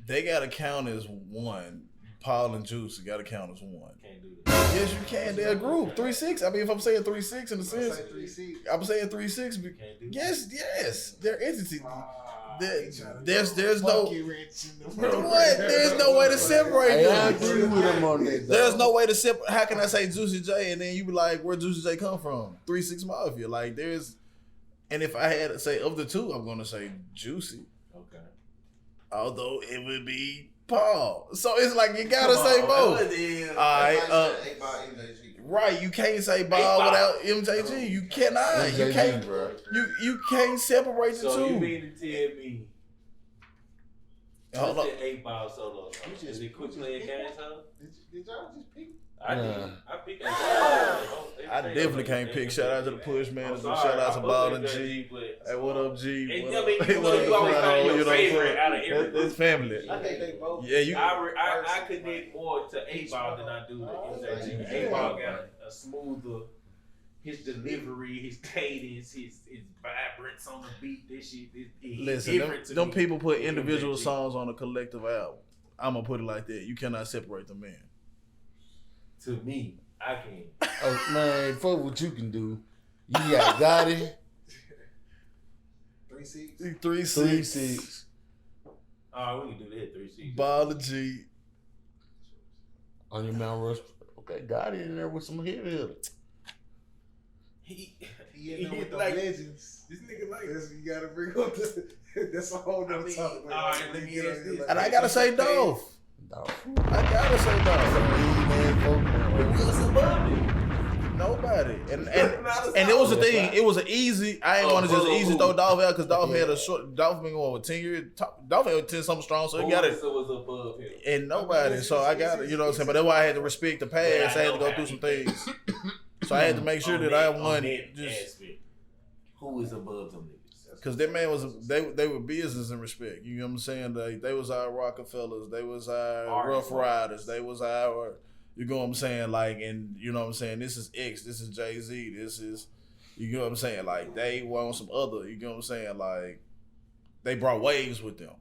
They got to count as one. Paul and Juice got to count as one. Can't do that. Yes, you can. They're a group. 3-6. I mean, if I'm saying 3-6 in the sense, Say 3-6. I'm saying 3-6. Can't do Yes. They're entities. There's no. There's What? There's no way to separate Hey, I them. agree with him on that. There's no way to separate. How can I say Juicy J and then you be like, where Juicy J come from? 3-6 Mafia. Like there's, and if I had to say of the two, I'm gonna say Juicy. Okay. Although it would be Paul. So it's like you gotta say both. All right. Right. You can't say Ball without MJG. You cannot. You can't. Bro. You can't separate the So two. you mean to tell me? Hold What's up. the 8-ball solo? Is it quick playing games, huh? Did y'all just pick? I did. Nah. I picked I definitely can't pick. Shout out to the push man. Shout out to Ball and G. Hey, what up, G? Hey, What I up? mean, Hey, what up, you always Fred? find your You know what I'm favorite saying? out of every It's family. I think they both. Yeah, you. I connect more to 8-ball than I do to MJG. 8-ball got a smoother, his delivery, his cadence, his vibrance on the beat. This shit is Listen, different to them me people put than individual MJG. songs on a collective album. I'm gonna put it like that. You cannot separate the man. To me, I can. Oh, man, fuck what you can do. You got Gotti, 3-6. 3-6. 3-6. All right, we can do that. 3-6. Ball and G. on your Mount Rushmore. Okay, got it in there with some heavy hitters. He in there with the legends. This nigga like this. You gotta bring up that's a whole nother topic. All right, let me ask this. And I gotta say Dolph. I gotta say Dolph. Who else above it? Nobody. And it was the thing. It was an easy. I ain't want to just easy throw Dolph out because Dolph had a short. Dolph been going with 10 years. Dolph had 10 something strong, so he got it. Was above him. And nobody. So I got it. You know what I'm saying? But that's why I had to respect the past. I had to go through some things. So I had to make sure that I won. Who is above them niggas? Because that man was they were business and respect. You know what I'm saying? They was our Rockefellers. They was our Rough Riders. They was our. You know what I'm saying? Like, and you know what I'm saying? This is X. This is Jay-Z. This is, you know what I'm saying? Like, they were on some other, you know what I'm saying? Like, they brought waves with them.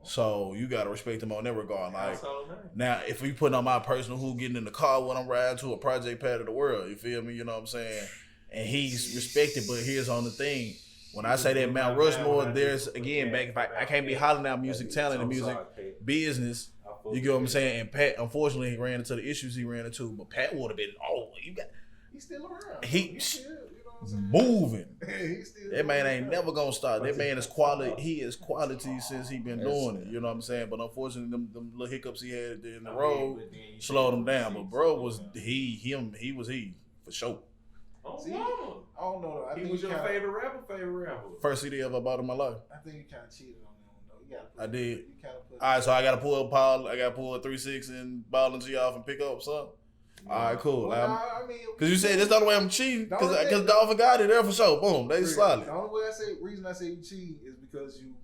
So you got to respect them on that regard. Like, now, if we put on my personal who getting in the car when I'm riding to a project pad of the world, you feel me? You know what I'm saying? And he's respected, but here's on the thing. When I say that Mount Rushmore, there's, again, back, if I can't be hollering out music talent and music business. You get what I'm saying? And Pat, unfortunately, he ran into the issues he ran into. But Pat would have been, He's still around. He's still, you know what I'm moving. still That man ain't never gonna stop. That man is quality. He is quality since he been doing it. You know what I'm saying? But unfortunately, them little hiccups he had in the road slowed him down. But bro was he was for sure. See, I don't know. I think was your favorite rapper. First CD ever bought in my life. I think you kind of cheated on that one though. I did. You kind of put. All right, so I gotta pull Paul. I gotta pull a 3-6 and Ball and G off and pick up something. All right, cool. Well, I mean, because you said that's not the way I'm cheating. Because Dolphin got it there for sure. Boom, they solid. The only reason I say you cheating is because you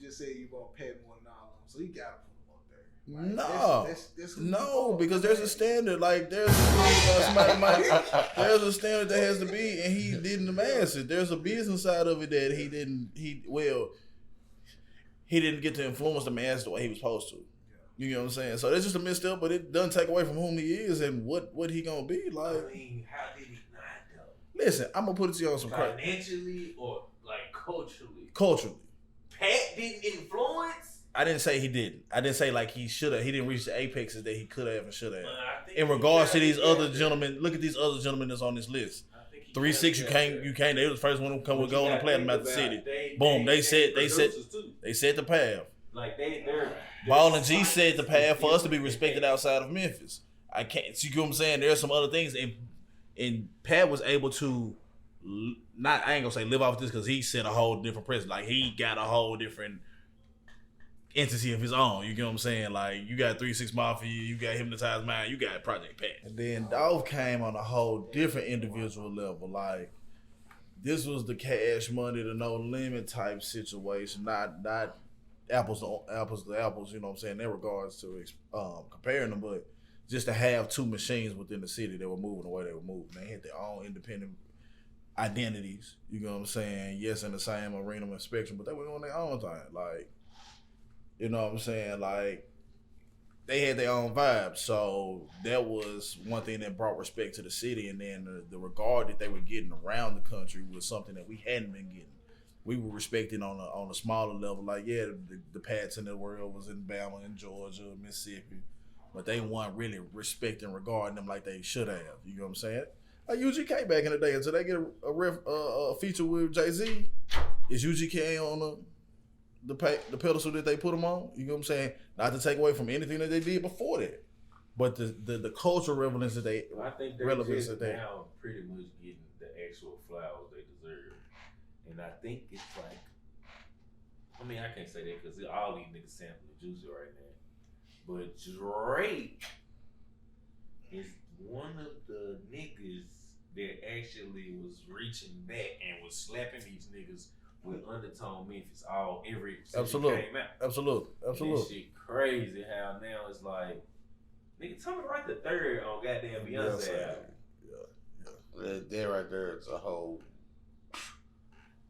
just said you bought Pat more than all of them, so you gotta put them up there. Like, no, because there's a standard. Like there's a standard that has to be, and he didn't amass it. There's a business side of it that he didn't get to influence the mass the way he was supposed to. You know what I'm saying? So that's just a misstep, but it doesn't take away from whom he is and what he gonna be like. I mean, how did he not though? Listen, I'm gonna put it to you on some credit. Financially or like culturally? Culturally. Pat didn't influence? I didn't say he didn't. I didn't say like he should have. He didn't reach the apexes that he could have and should have. In regards to these other gentlemen, look at these other gentlemen that's on this list. 3-6, you can't. They were the first one to come with gold and platinum out the city. Boom, they set the path. Like they're Ball and G set the path for us to be respected outside of Memphis. I can't. You know what I'm saying? There's some other things, and Pat was able to I ain't gonna say live off this because he set a whole different precedent. Like he got a whole different entity of his own. You get what I'm saying? Like you got 3-6 Mafia, you got Hypnotized Mind, you got Project Pat. And then Dolph came on a whole different individual level. Like this was the cash money to no limit type situation, not apples to apples, you know what I'm saying, in regards to comparing them, but just to have two machines within the city that were moving the way they were moving. They had their own independent identities, you know what I'm saying? Yes, in the same arena and spectrum, but they were on their own thing. Like, you know what I'm saying? Like, they had their own vibe. So that was one thing that brought respect to the city, and then the regard that they were getting around the country was something that we hadn't been getting. We were respecting on a smaller level. Like, yeah, the Pats in the world was in Bama and Georgia, Mississippi, but they weren't really respecting, regarding them like they should have. You know what I'm saying? Like UGK back in the day, until they get a feature with Jay-Z, is UGK on the pedestal that they put them on? You know what I'm saying? Not to take away from anything that they did before that, but the cultural relevance that they I think they're relevance just that they now pretty much getting the actual flowers they deserve. And I think it's like, I mean, I can't say that because all these niggas sampling Juicy right now. But Drake is one of the niggas that actually was reaching back and was slapping these niggas with Undertone Memphis every since it came out. Absolutely. That shit crazy how now it's like, nigga, tell me right the third on goddamn Beyonce album. Yeah. That right there is a whole.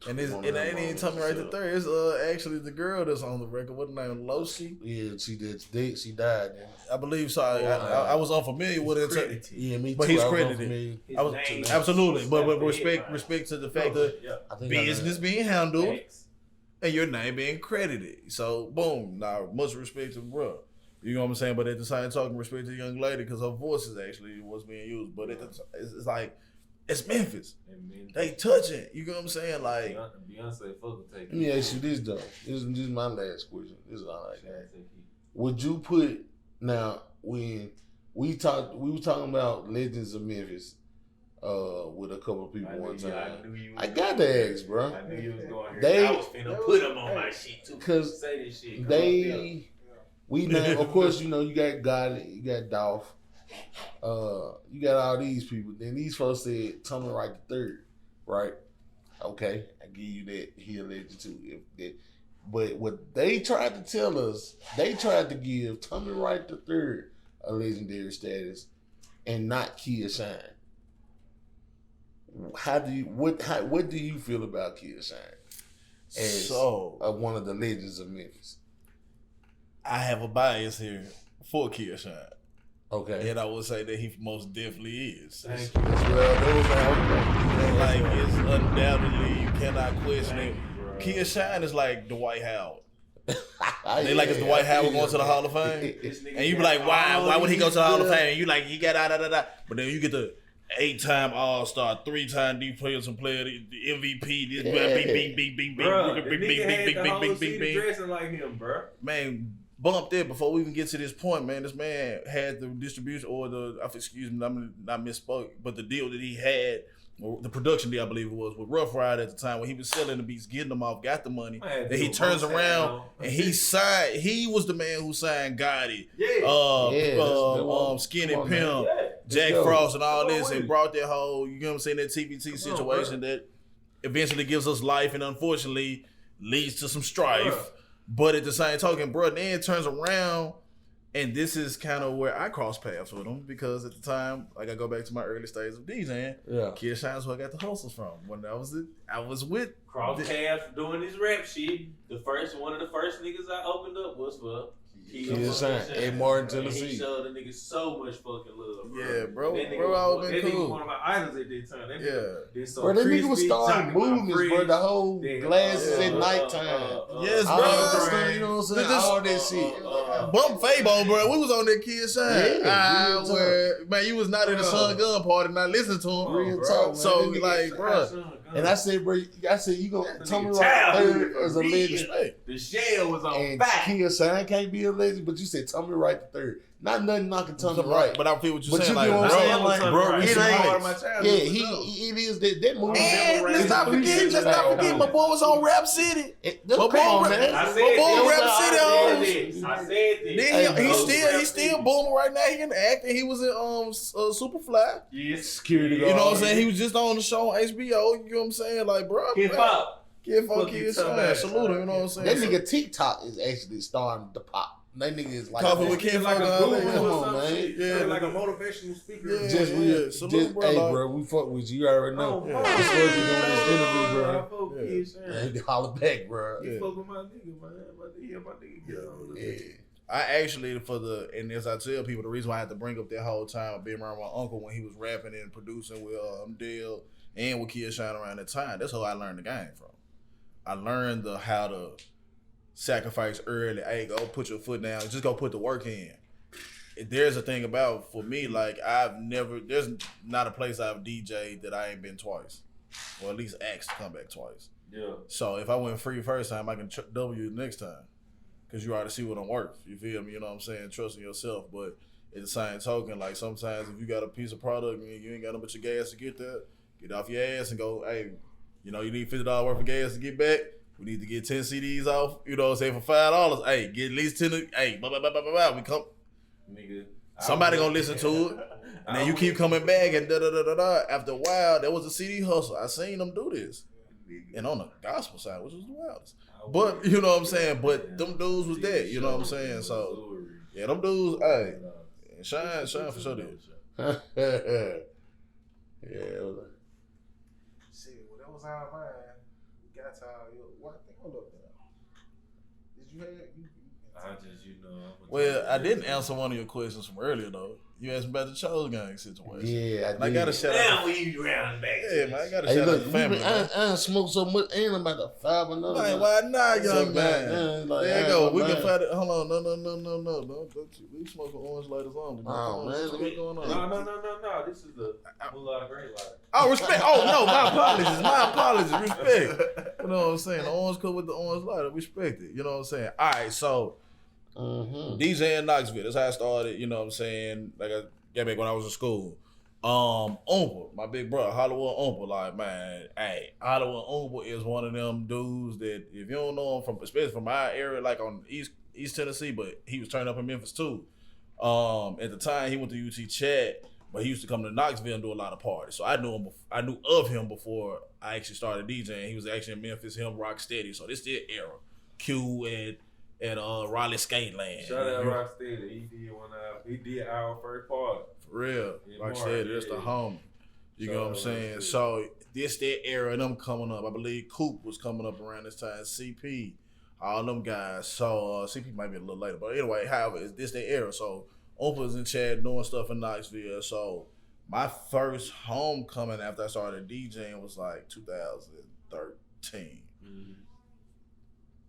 And it ain't even telling me right the third. It's actually the girl that's on the record. What her name? Loshi? Yeah, she died. I believe so. I was unfamiliar with it. Yeah, me too. But he's credited. Absolutely. But respect to the fact that business being handled and your name being credited. So boom. Now much respect to bro. You know what I'm saying? But at the same time, respect to the young lady because her voice is actually what's being used. But it's like, it's Memphis. They touching. You know what I'm saying? Like Beyonce fuck take. Let me ask you this though. This is my last question. This is all I got. Would you put now when we were talking about legends of Memphis with a couple of people one time. I got to ask, bro. I knew you was going here. I was finna put them on my shit too. Cause say this shit. We know, of course, you know, you got Gotti, you got Dolph, you got all these people. Then these folks said Tommy Wright the III, right? Okay, I give you that. He a legend too. But what they tried to tell us, they tried to give Tommy Wright the III a legendary status and not Kia Shine. What do you feel about Kia Shine as one of the legends of Memphis? I have a bias here for Kia Shine. Okay. And I would say that he most definitely is. Well, like, it's undoubtedly, you cannot question it. Kia Shine is like Dwight Howard. They like, is Dwight Howard going to the Hall of Fame? And you be like, why would he go to the Hall of Fame? And you like, you got da. But then you get the 8-time All-Star, 3-time Defensive Player, the MVP, this bing, dressing like him, bro. Man, bump that before we even get to this point, man. This man had the distribution or excuse me, I'm not misspoke, but the deal that he had, or the production deal, I believe it was, with Rough Rider at the time when he was selling the beats, getting them off, got the money. Then he turns around and he signed. He was the man who signed Gotti, Skinny Pimp, Jack Frost, and all this, and brought that whole, you know what I'm saying, that TBT situation that eventually gives us life and unfortunately leads to some strife. But at the same token, bro, then turns around, and this is kind of where I cross paths with him because at the time, like I go back to my early stages of DJing, Kia Shine's who I got the hustles from. When I was with cross paths doing this rap shit. One of the first niggas I opened up was for Kia Shine in Martin, Tennessee. He showed the niggas so much fucking love, bro. Yeah, bro. That bro, I was been cool. Nigga one of my idols at that time. Bro, that nigga was starting movements, bro. The whole glasses at nighttime. Yes, bro. You know what I'm saying? All that shit. Bump Fabo, bro. We was on that Kia Shine. Man, you was not at the Sun Gun party, not listening to him. Real talk, man. So, like, bro. And I said, bro, you gonna tell me right there as a legend. The shell was on and fire. Kia Shine can't be a legend, but you said Tommy Wright the III. Not nothing knocking Tommy Wright. But I feel what you're but saying. You know what I'm saying? Like, bro, it ain't. It is that movie. And let's not forget, my boy was on Rap City. Come on, man. I said Then he's still booming right now. He can act, and he was in Superfly. Yes, security guard. You know what I'm saying? He was just on the show on HBO. You know what I'm saying? Like, bro, Kid Pop, Kia Shine. Salute him. You know what I'm saying? That nigga TikTok is actually starting to pop. That nigga is like Coffee with Ken like a guru. Come on, man. Yeah, like a motivational speaker. Salute, bro. Hey, bro, we fuck with you. You already know. We fuck with you on this interview, bro. And holler back, bro. You fuck with my nigga, man. My nigga get on. I actually, and as I tell people, the reason why I had to bring up that whole time being around my uncle when he was rapping and producing with Dale and with Kia Shine around that time, that's how I learned the game from. I learned how to sacrifice early. Hey, go put your foot down. Just go put the work in. There's a thing about, for me, like, there's not a place I've DJ'd that I ain't been twice. Or at least asked to come back twice. Yeah. So if I went free first time, I can double you the next time. Because you already see what I'm worth. You feel me? You know what I'm saying? Trusting yourself. But at the same token, like, sometimes if you got a piece of product and you ain't got no but your gas to get there, get off your ass and go, hey, you know, you need $50 worth of gas to get back. We need to get 10 CDs off, you know what I'm saying, for $5. Hey, get at least 10. Hey, we come. Nigga, somebody gonna listen to it. And then you keep coming back and da-da-da-da-da. After a while, there was a CD hustle. I seen them do this. And on the gospel side, which was the wildest. But, you know what I'm saying? But them dudes was that, you know what I'm saying? So, yeah, them dudes, hey, Shine for sure did. Yeah. Shit, well, that was our mind. We got to what I think I'm looking at. Did you have I just, Well, I didn't answer one of your questions from earlier, though. You asked me about the Chose Gang situation. Yeah, And I gotta shout Now out. we round back. Yeah, man, I gotta Hey, shout out look, the family. Man. I done smoked so much, and I'm about to 5 another. Man, one. why not, So young man? goddamn, like, There you I go. ain't We gonna can lie. find it. Hold on. No. We smoking orange lighters only. Oh, man. What's going on? No. This is the Mulatto Great Light. Oh, respect. Oh, no. My apologies. Respect. You know what I'm saying? The orange coat with the orange lighter. Respect it. You know what I'm saying? All right, so DJ in Knoxville. That's how I started. You know what I'm saying? Like I got back when I was in school. Oompa, my big brother, Hollywood Oompa, like, man, hey, Hollywood Oompa is one of them dudes that if you don't know him from, especially from my area, like on East Tennessee, but he was turning up in Memphis too. At the time he went to UT Chat, but he used to come to Knoxville and do a lot of parties. So I knew of him before I actually started DJing. He was actually in Memphis, him Rocksteady. So this is the era. Q at Raleigh Skateland. Shout out Rocksteady. He did our first party. For real. Yeah, Like I Mark, said, that's yeah. the homie. You Shout know what out I'm saying? Rocksteady. So this that era of them coming up. I believe Coop was coming up around this time. CP, all them guys. So CP might be a little later. But anyway, however, it's this that era. So Oompa was in Chad doing stuff in Knoxville. So my first homecoming after I started DJing was like 2013.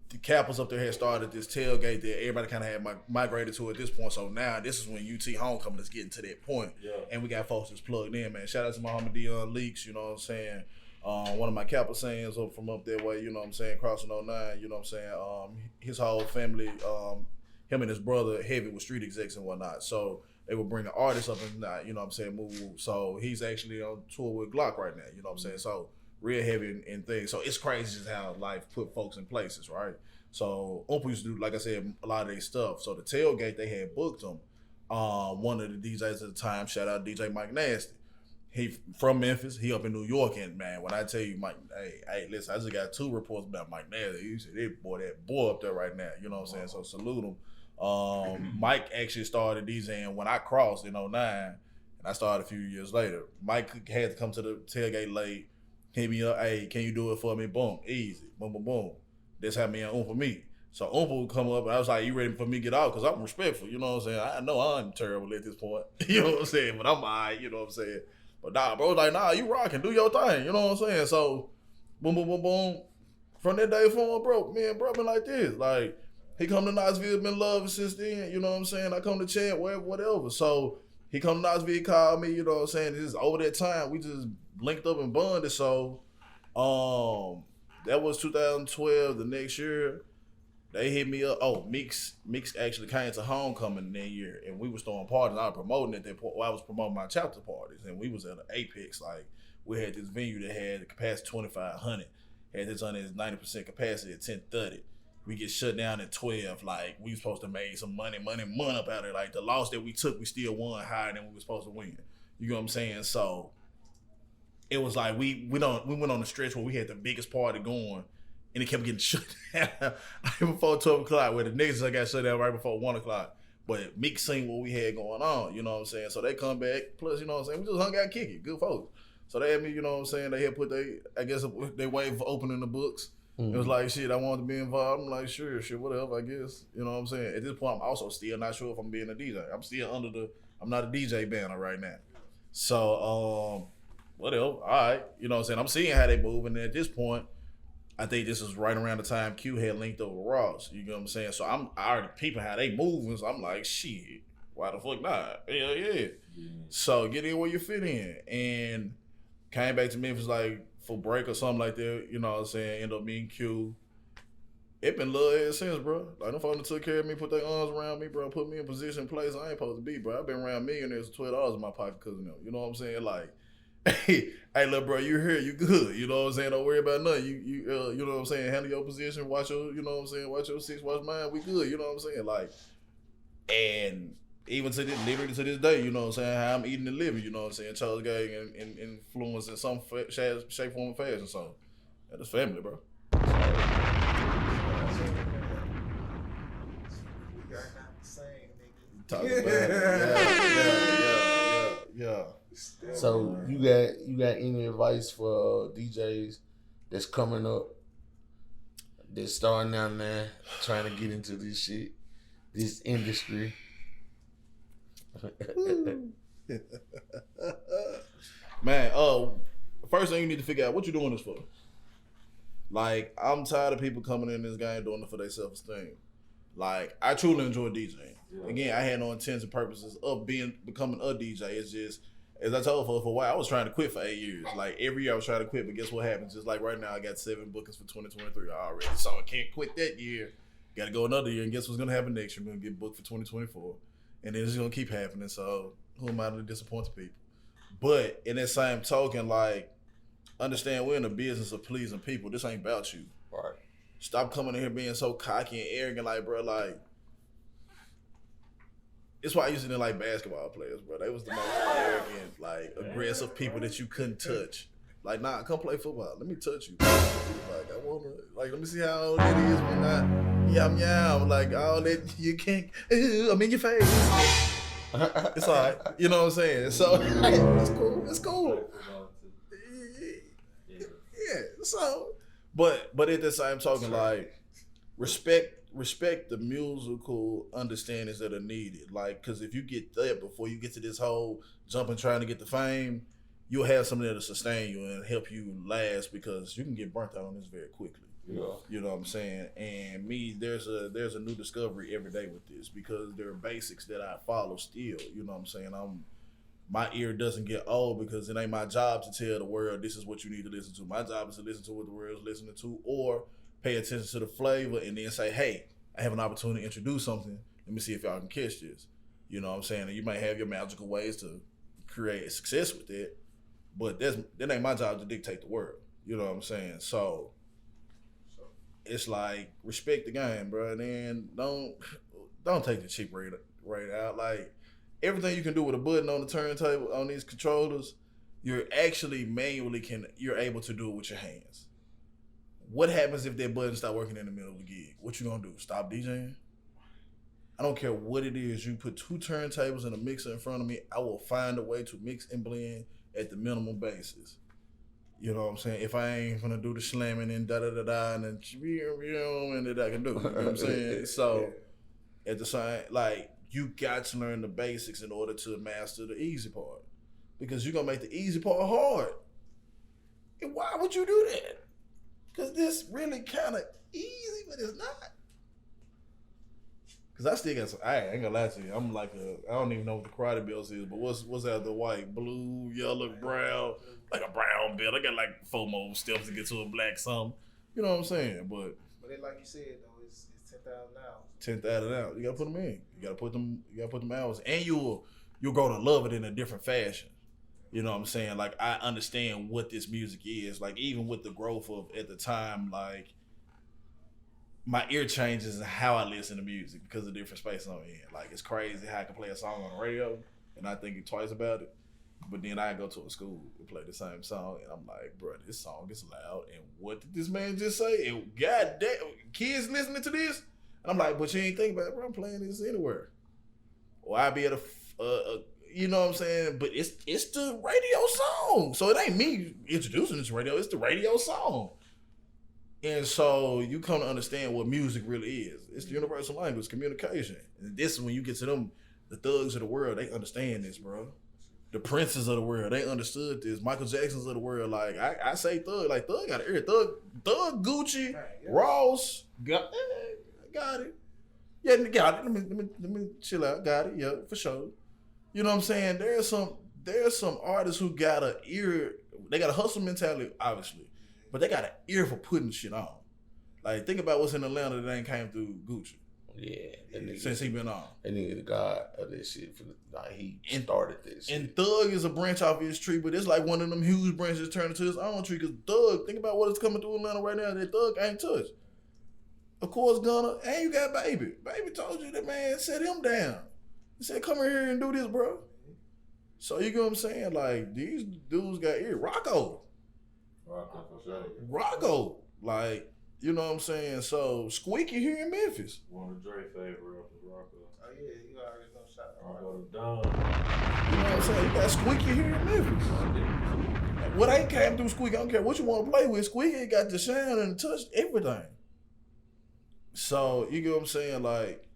The Capitals up there had started this tailgate that everybody kind of had migrated to at this point. So now this is when UT homecoming is getting to that point. Yeah. And we got folks that's plugged in, man. Shout out to Muhammad Dion Leaks, you know what I'm saying? One of my Capitol sayings up from up that way, you know what I'm saying, crossing 09, you know what I'm saying? His whole family, him and his brother, Heavy, was street execs and whatnot. So they would bring the artists up and you know what I'm saying, move. So he's actually on tour with Glock right now, you know what I'm saying? So real heavy in things. So it's crazy just how life put folks in places, right? So Oompa used to do, like I said, a lot of their stuff. So the tailgate, they had booked him. One of the DJs at the time, shout out DJ Mike Nasty. He from Memphis, he up in New York, and man, when I tell you, Mike, hey, listen, I just got 2 reports about Mike Nasty. You said, that boy up there right now, you know what I'm saying? So salute him. Mike actually started DJing when I crossed in 09, and I started a few years later. Mike had to come to the tailgate late, hit me up, hey, can you do it for me? Boom, easy, boom, boom, boom. This had me and Oompa meet. So Oompa would come up, and I was like, you ready for me to get out? Because I'm respectful, you know what I'm saying? I know I'm terrible at this point, you know what I'm saying? But I'm all right, you know what I'm saying? But nah, bro was like, nah, you rocking, do your thing, you know what I'm saying? So, boom, boom, boom, boom. From that day forward, bro, been like this. Like, he come to Knoxville, been loving since then, you know what I'm saying? I come to Chad, whatever. So, he come to Knoxville, he called me, you know what I'm saying? Just over that time, we just linked up and bonded. So, that was 2012. The next year, they hit me up. Oh, Meeks actually came to homecoming that year, and we was throwing parties. I was promoting at that point. Well, I was promoting my chapter parties, and we was at an Apex. Like, we had this venue that had a capacity 2,500. Had this on its 90% capacity at 10:30. We get shut down at 12. Like, we was supposed to make some money up out of it. Like, the loss that we took, we still won higher than we were supposed to win. You know what I'm saying? So it was like we went on a stretch where we had the biggest party going, and it kept getting shut down right before 12 o'clock, where the next I got shut down right before 1 o'clock. But Meek seen what we had going on, you know what I'm saying? So they come back, plus, you know what I'm saying, we just hung out kicking, good folks. So they had me, you know what I'm saying, they had put they waiting for opening the books. It was like, shit, I wanted to be involved. I'm like, sure, whatever, I guess. You know what I'm saying? At this point, I'm also still not sure if I'm being a DJ. I'm still I'm not a DJ banner right now. So, whatever, all right. You know what I'm saying? I'm seeing how they move, and at this point, I think this is right around the time Q had linked over Ross. You know what I'm saying? So I already peeping how they moving, so I'm like, shit, why the fuck not? Hell yeah. So get in where you fit in. And came back to Memphis like for break or something like that, you know what I'm saying? End up meeting Q. It been love ever since, bro. Like, them folks that took care of me, put their arms around me, bro, put me in position, place I ain't supposed to be, bro. I've been around millionaires with $12 in my pocket because of them. You know what I'm saying? Like, hey, little bro, you here, you good. You know what I'm saying? Don't worry about nothing. You know what I'm saying? Handle your position, watch your, you know what I'm saying? Watch your 6, watch mine. We good. You know what I'm saying? Like, and even to this, literally to this day, you know what I'm saying? How I'm eating and living, you know what I'm saying? Charles Gang and influence in some shape, form, and fashion. So, that's family, bro. We got not the same, nigga. Talk about it. Yeah. So you got any advice for DJs that's coming up, that's starting out, man, trying to get into this shit, this industry? Man, first thing you need to figure out what you doing this for. Like, I'm tired of people coming in this game doing it for their self-esteem. Like, I truly enjoy DJing. Yeah. Again, I had no intents and purposes of becoming a DJ. It's just, as I told for a while, I was trying to quit for 8 years. Like, every year I was trying to quit, but guess what happens? Just like right now, I got 7 bookings for 2023 already. So I can't quit that year. Got to go another year, and guess what's going to happen next year? I'm going to get booked for 2024. And then it's going to keep happening. So who am I to disappoint the people? But in that same token, like, understand we're in the business of pleasing people. This ain't about you. Right. Stop coming in here being so cocky and arrogant, like, bro, like, it's why I used to didn't like basketball players, bro. They was the most arrogant, like, aggressive people that you couldn't touch. Like, nah, come play football. Let me touch you. Like, I wanna, like, let me see how old it is when not yum. Like, all that, you can't, I'm in your face. It's all right. You know what I'm saying? So, it's cool. It's cool. Yeah, so, but at the same token, like, respect the musical understandings that are needed. Like, because if you get that before you get to this whole jumping trying to get the fame, you'll have something that'll sustain you and help you last, because you can get burnt out on this very quickly. Yeah. You know what I'm saying? And me, there's a new discovery every day with this, because there are basics that I follow still. You know what I'm saying? My ear doesn't get old, because it ain't my job to tell the world this is what you need to listen to. My job is to listen to what the world's listening to, or pay attention to the flavor and then say, hey, I have an opportunity to introduce something. Let me see if y'all can catch this. You know what I'm saying? And you might have your magical ways to create success with it, but that ain't my job to dictate the world. You know what I'm saying? So it's like, respect the game, bro. And then don't take the cheap rate out. Like, everything you can do with a button on the turntable, on these controllers, you're actually you're able to do it with your hands. What happens if that button stop working in the middle of the gig? What you gonna do? Stop DJing? I don't care what it is. You put 2 turntables and a mixer in front of me, I will find a way to mix and blend at the minimum basis. You know what I'm saying? If I ain't gonna do the slamming and da-da-da-da and then and that I can do. You know what I'm saying? So, at the same, like, you got to learn the basics in order to master the easy part. Because you're gonna make the easy part hard. And why would you do that? Because this really kind of easy, but it's not. Because I still got some, I ain't gonna lie to you. I'm like I don't even know what the karate belts is, but what's that, the white, blue, yellow, brown, like a brown belt. I got like 4 more steps to get to a black something. You know what I'm saying? But it, like you said, though, it's 10,000 hours. 10,000 hours. You gotta put them in. You gotta put them hours, and you'll grow to love it in a different fashion. You know what I'm saying? Like, I understand what this music is. Like, even with the growth of, at the time, like, my ear changes in how I listen to music because of the different spaces I'm in. Like, it's crazy how I can play a song on the radio and I think twice about it. But then I go to a school and play the same song, and I'm like, bro, this song is loud. And what did this man just say? And goddamn, kids listening to this? And I'm like, but you ain't think about it, bro. I'm playing this anywhere. Or I'll be at you know what I'm saying? But it's the radio song. So it ain't me introducing this radio. It's the radio song. And so you come to understand what music really is. It's the universal language, communication. And this is when you get to them, the thugs of the world, they understand this, bro. The princes of the world, they understood this. Michael Jacksons of the world, like, I say thug, like, thug got an ear. Thug, Gucci, Ross, got it. Yeah, got it. Let me chill out. Got it. Yeah, for sure. You know what I'm saying? There's some artists who got an ear. They got a hustle mentality, obviously, but they got an ear for putting shit on. Like, think about what's in Atlanta that ain't came through Gucci. Yeah, since he been on. That nigga the god of this shit. Like, he started this shit. And Thug is a branch off his tree, but it's like one of them huge branches turned into his own tree. Cause Thug, think about what is coming through Atlanta right now that Thug ain't touched. Of course, Gunna, and you got Baby. Baby told you that, man, set him down. He said, come in here and do this, bro. So you get what I'm saying? Like, these dudes got ear. Rocco, for sure. Rocco, like, you know what I'm saying? So Squeaky here in Memphis. One of Dre favorite rappers, Rocco. Oh yeah, you already know shot. Rocco the Don. You know what I'm saying? You got Squeaky here in Memphis. What ain't came through Squeaky, I don't care what you want to play with. Squeaky got the shine and touch everything. So you get what I'm saying? Like,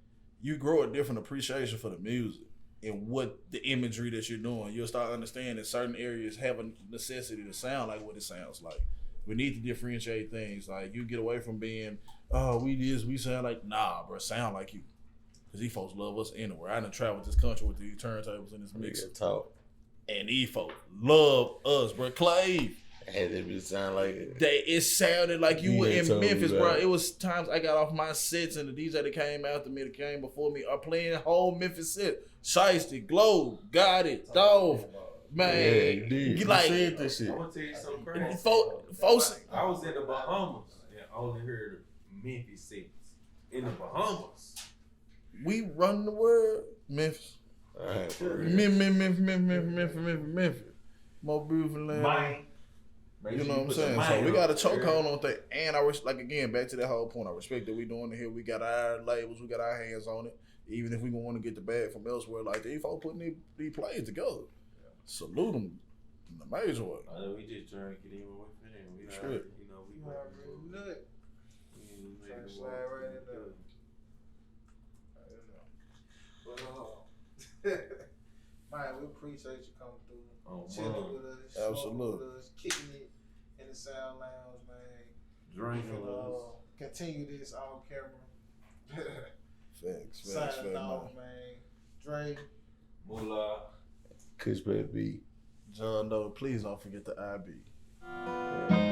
you grow a different appreciation for the music. and what the imagery that you're doing. You'll start understanding certain areas have a necessity to sound like what it sounds like. We need to differentiate things. Like, you get away from being, oh, we sound like, nah, bro, sound like you. Because these folks love us anywhere. I done traveled this country with these turntables and this mixer. Talk. And these folks love us, bro. Clave. Had it be sound like it. It sounded like you were in Memphis, bro. It. It was times I got off my sets and the DJ that came after me, that came before me, are playing whole Memphis set. Shiesty, Glow, Got It, Dove, man. Yeah, dude. You like, said this shit. I'm gonna tell you something crazy. Folks, I was in the Bahamas and only heard Memphis sets. In the Bahamas. we run the world. Memphis. All right, for real. Memphis. More beautiful land. Mine. You know what I'm saying? So we got a chokehold on thing. And again, back to that whole point, I respect that we doing it here. We got our labels, we got our hands on it. Even if we want to get the bag from elsewhere, like these folks putting these plays together. Salute them in the major way. We just trying to get in with it. We Shit. You already nut. Trying to slide right in there. I don't know. But man, we appreciate you coming through, chilling with us, Absolutely. with us, kicking it in the Sound Lounge, man. Drinking And, with us. continue this on camera. Facts, Signing off, man. man. Dre. Moolah. Kush Baby. John Doe, please don't forget the IB.